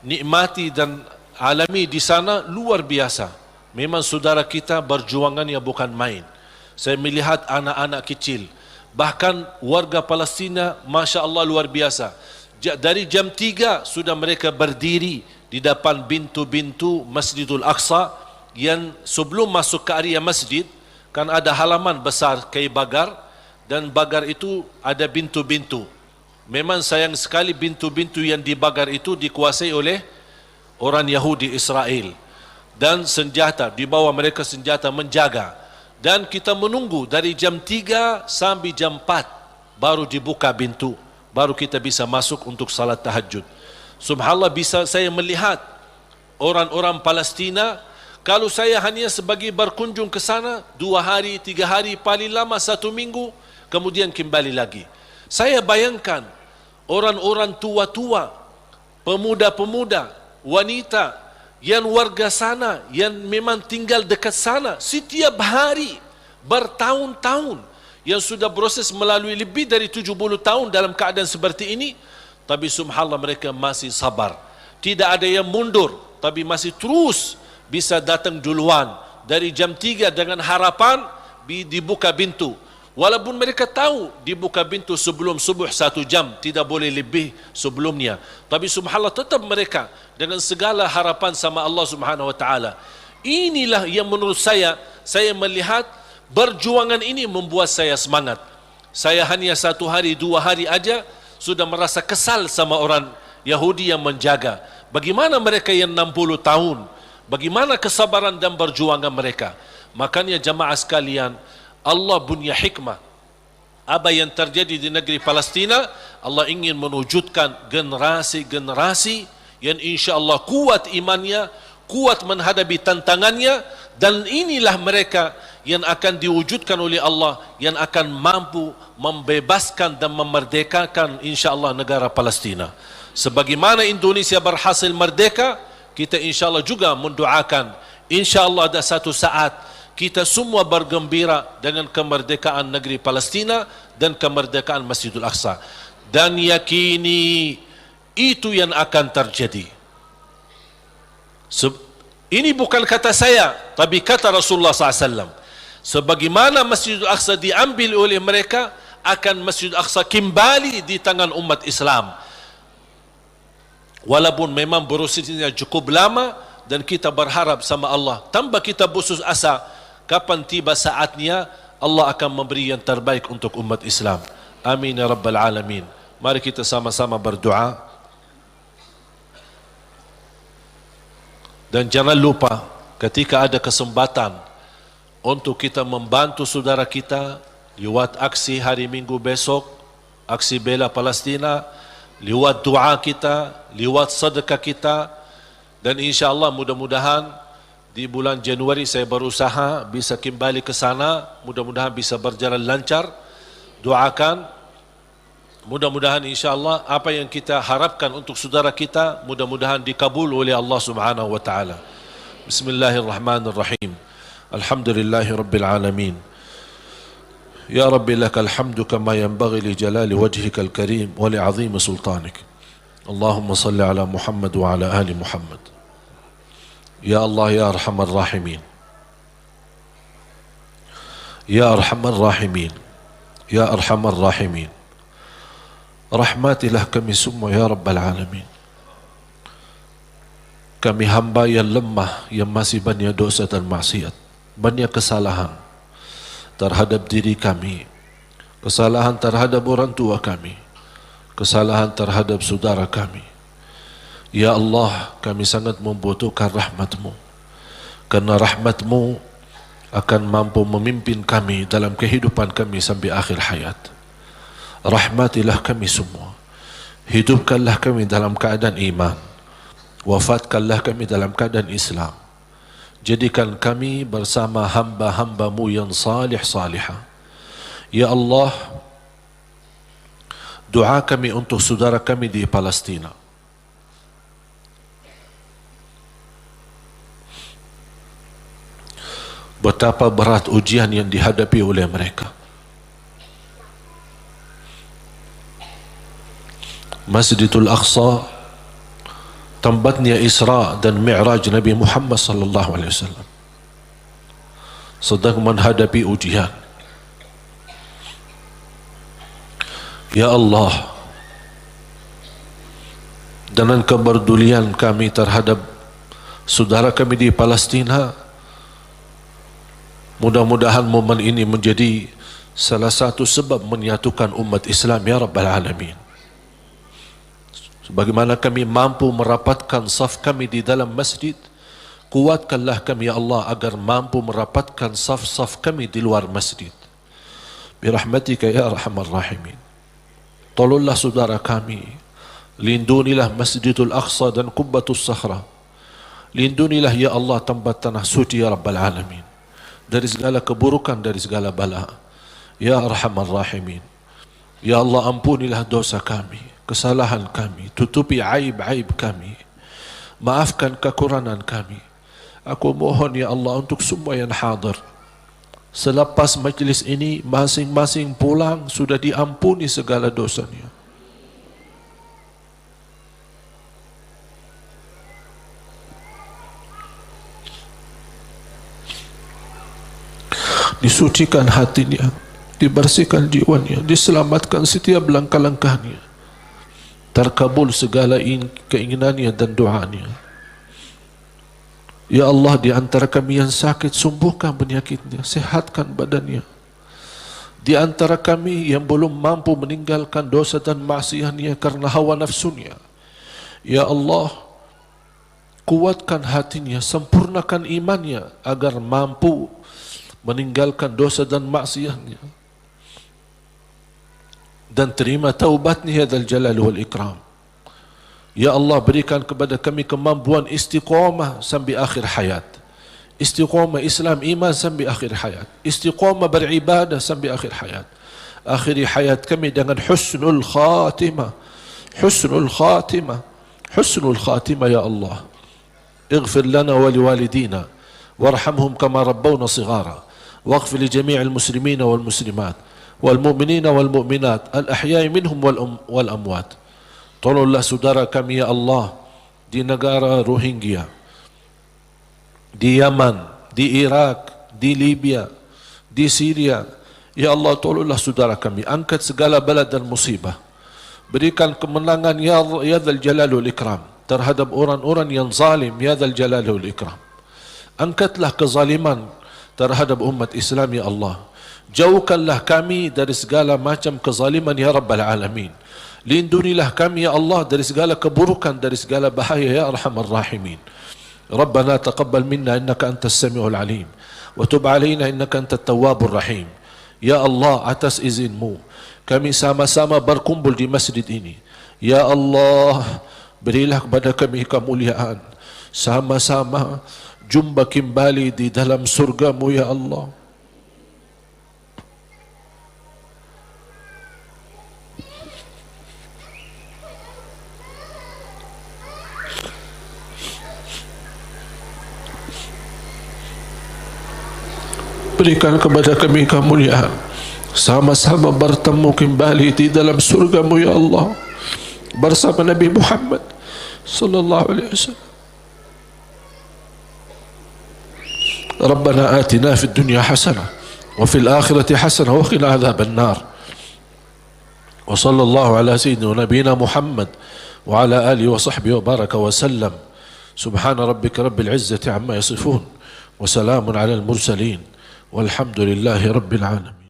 nikmati dan alami di sana luar biasa. Memang saudara kita berjuangannya bukan main. Saya melihat anak-anak kecil, bahkan warga Palestina, Masya Allah luar biasa. Dari jam 3 sudah mereka berdiri di depan pintu-pintu Masjidul Aqsa, yang sebelum masuk ke area masjid kan ada halaman besar kayu bagar, dan bagar itu ada pintu-pintu. Memang sayang sekali pintu-pintu yang di bagar itu dikuasai oleh orang Yahudi Israel, dan senjata, di bawah mereka senjata menjaga. Dan kita menunggu dari jam 3 sampai jam 4 baru dibuka pintu, baru kita bisa masuk untuk salat tahajud. Subhanallah, bisa saya melihat orang-orang Palestina. Kalau saya hanya sebagai berkunjung ke sana 2 hari, 3 hari, paling lama 1 minggu, kemudian kembali lagi. Saya bayangkan orang-orang tua-tua, pemuda-pemuda, wanita yang warga sana, yang memang tinggal dekat sana setiap hari bertahun-tahun, yang sudah proses melalui lebih dari 70 tahun dalam keadaan seperti ini, tapi subhanallah mereka masih sabar. Tidak ada yang mundur, tapi masih terus bisa datang duluan dari jam 3 dengan harapan dibuka pintu. Walaupun mereka tahu dibuka pintu sebelum subuh 1 jam, tidak boleh lebih sebelumnya, tapi subhanallah tetap mereka dengan segala harapan sama Allah Subhanahu wa taala. Inilah yang menurut saya melihat perjuangan ini membuat saya semangat. Saya hanya 1 hari 2 hari aja sudah merasa kesal sama orang Yahudi yang menjaga. Bagaimana mereka yang 60 tahun, bagaimana kesabaran dan perjuangan mereka. Makanya jamaah sekalian, Allah punya hikmah. Apa yang terjadi di negeri Palestina, Allah ingin mewujudkan generasi-generasi yang insya-Allah kuat imannya, kuat menghadapi tantangannya, dan inilah mereka yang akan diwujudkan oleh Allah, yang akan mampu membebaskan dan memerdekakan insya-Allah negara Palestina. Sebagaimana Indonesia berhasil merdeka, kita insya-Allah juga mendoakan insya-Allah ada satu saat kita semua bergembira dengan kemerdekaan negeri Palestina dan kemerdekaan Masjidul Aqsa, dan yakini itu yang akan terjadi. Ini bukan kata saya, tapi kata Rasulullah SAW. Sebagaimana Masjidul Aqsa diambil oleh mereka, akan Masjidul Aqsa kembali di tangan umat Islam. Walaupun memang prosesnya cukup lama, dan kita berharap sama Allah tanpa kita putus asa, kapan tiba saatnya Allah akan memberi yang terbaik untuk umat Islam. Amin ya Rabbal Alamin. Mari kita sama-sama berdoa. Dan jangan lupa ketika ada kesempatan untuk kita membantu saudara kita lewat aksi hari Minggu besok, aksi bela Palestina, lewat doa kita, lewat sedekah kita, dan insya-Allah mudah-mudahan di bulan Januari saya berusaha bisa kembali ke sana, mudah-mudahan bisa berjalan lancar. Doakan, mudah-mudahan insya-Allah apa yang kita harapkan untuk saudara kita mudah-mudahan dikabul oleh Allah Subhanahu wa taala. Bismillahirrahmanirrahim. Alhamdulillahirabbil alamin. Ya Rabbi lakal hamdu kama yanbaghi li jalali wajhikal karim wa li 'azimi sultanik. Allahumma salli ala Muhammad wa ala ali Muhammad. Ya Allah ya arhamar rahimin. Ya arhamar rahimin. Ya arhamar rahimin. Rahmatilah kami semua ya Rabbal Alamin. Kami hamba yang lemah, yang masih banyak dosa dan maksiat, banyak kesalahan terhadap diri kami, kesalahan terhadap orang tua kami, kesalahan terhadap saudara kami. Ya Allah, kami sangat membutuhkan rahmat-Mu, karena rahmat-Mu akan mampu memimpin kami dalam kehidupan kami sampai akhir hayat. Rahmatilah kami semua, hidupkanlah kami dalam keadaan iman, wafatkanlah kami dalam keadaan Islam. Jadikan kami bersama hamba-hamba-Mu yang salih-salihah. Ya Allah, doa kami untuk saudara kami di Palestina. Betapa berat ujian yang dihadapi oleh mereka. Masjidul Aqsa, tempatnya Isra dan Mi'raj Nabi Muhammad sallallahu alaihi wasallam, sedang menghadapi ujian. Ya Allah, dengan kepedulian kami terhadap saudara kami di Palestina, mudah-mudahan momen ini menjadi salah satu sebab menyatukan umat Islam ya Rabbal Alamin. Sebagaimana kami mampu merapatkan saf kami di dalam masjid, kuatkanlah kami ya Allah agar mampu merapatkan saf-saf kami di luar masjid. Birahmatika ya arhamar rahimin. Tolonglah saudara kami, lindunilah Masjidul Aqsa dan Qubbatus Sakhra. Lindunilah ya Allah tempat tanah suci ya Rabbal Alamin dari segala keburukan, dari segala bala. Ya arhamar rahimin. Ya Allah, ampunilah dosa kami, kesalahan kami, tutupi aib-aib kami, maafkan kekurangan kami. Aku mohon ya Allah untuk semua yang hadir, selepas majlis ini masing-masing pulang sudah diampuni segala dosanya. Disucikan hatinya, dibersihkan jiwanya, diselamatkan setiap langkah-langkahnya, terkabul segala keinginannya dan doanya. Ya Allah, di antara kami yang sakit, sembuhkan penyakitnya, sehatkan badannya. Di antara kami yang belum mampu meninggalkan dosa dan maksiatnya karena hawa nafsunya, ya Allah, kuatkan hatinya, sempurnakan imannya agar mampu meninggalkan dosa dan maksiatnya dan terima taubatnya ya Dzal Jalali wal Ikram. Ya Allah, berikan kepada kami kemampuan istiqamah sampai akhir hayat, istiqamah Islam iman sampai akhir hayat, istiqamah beribadah sampai akhir hayat. Akhiri hayat kami dengan husnul khatimah, husnul khatimah, husnul khatimah ya Allah. اغفر لنا ولوالدينا وارحمهم كما ربونا صغارا واغفر لجميع المسلمين والمسلمات والمؤمنين والمؤمنات الأحياء منهم والأموات. Tolonglah saudara kami ya Allah di negara Rohingya, di Yaman, di Iraq, di Libya, di Syria. Ya Allah, tolonglah saudara kami, angkat segala bala dan musibah, berikan kemenangan ya Dzal Jalali wal Ikram terhadap orang-orang yang zalim ya Dzal Jalali wal Ikram. Angkatlah kezaliman terhadap umat Islam ya Allah. Jauhkanlah kami dari segala macam kezaliman ya Rabbal Alamin. Lindungilah kami ya Allah dari segala keburukan, dari segala bahaya ya Arhamar Rahimin. Rabbana taqabbal minna innaka antas sami'ul alim wa tub alaina innaka antat tawwabur rahim. Ya Allah, atas izinmu kami sama-sama berkumpul di masjid ini. Ya Allah, berilah kepada kami kemuliaan, sama-sama jumpa kembali di dalam surgamu ya Allah. Berikan kepada kami kemuliaan, sama-sama bertemu kembali di dalam surgamu ya Allah bersama Nabi Muhammad sallallahu alaihi wasallam. Rabbana atina fid dunya hasanah wa fil akhirati hasanah wa qina adzaban nar. Wa sallallahu ala sayyidina nabiyina Muhammad wa ala alihi wa sahbihi wa baraka wa sallam. Subhana rabbika rabbil izzati amma yasifun wa salamun ala al mursalin. والحمد لله رب العالمين.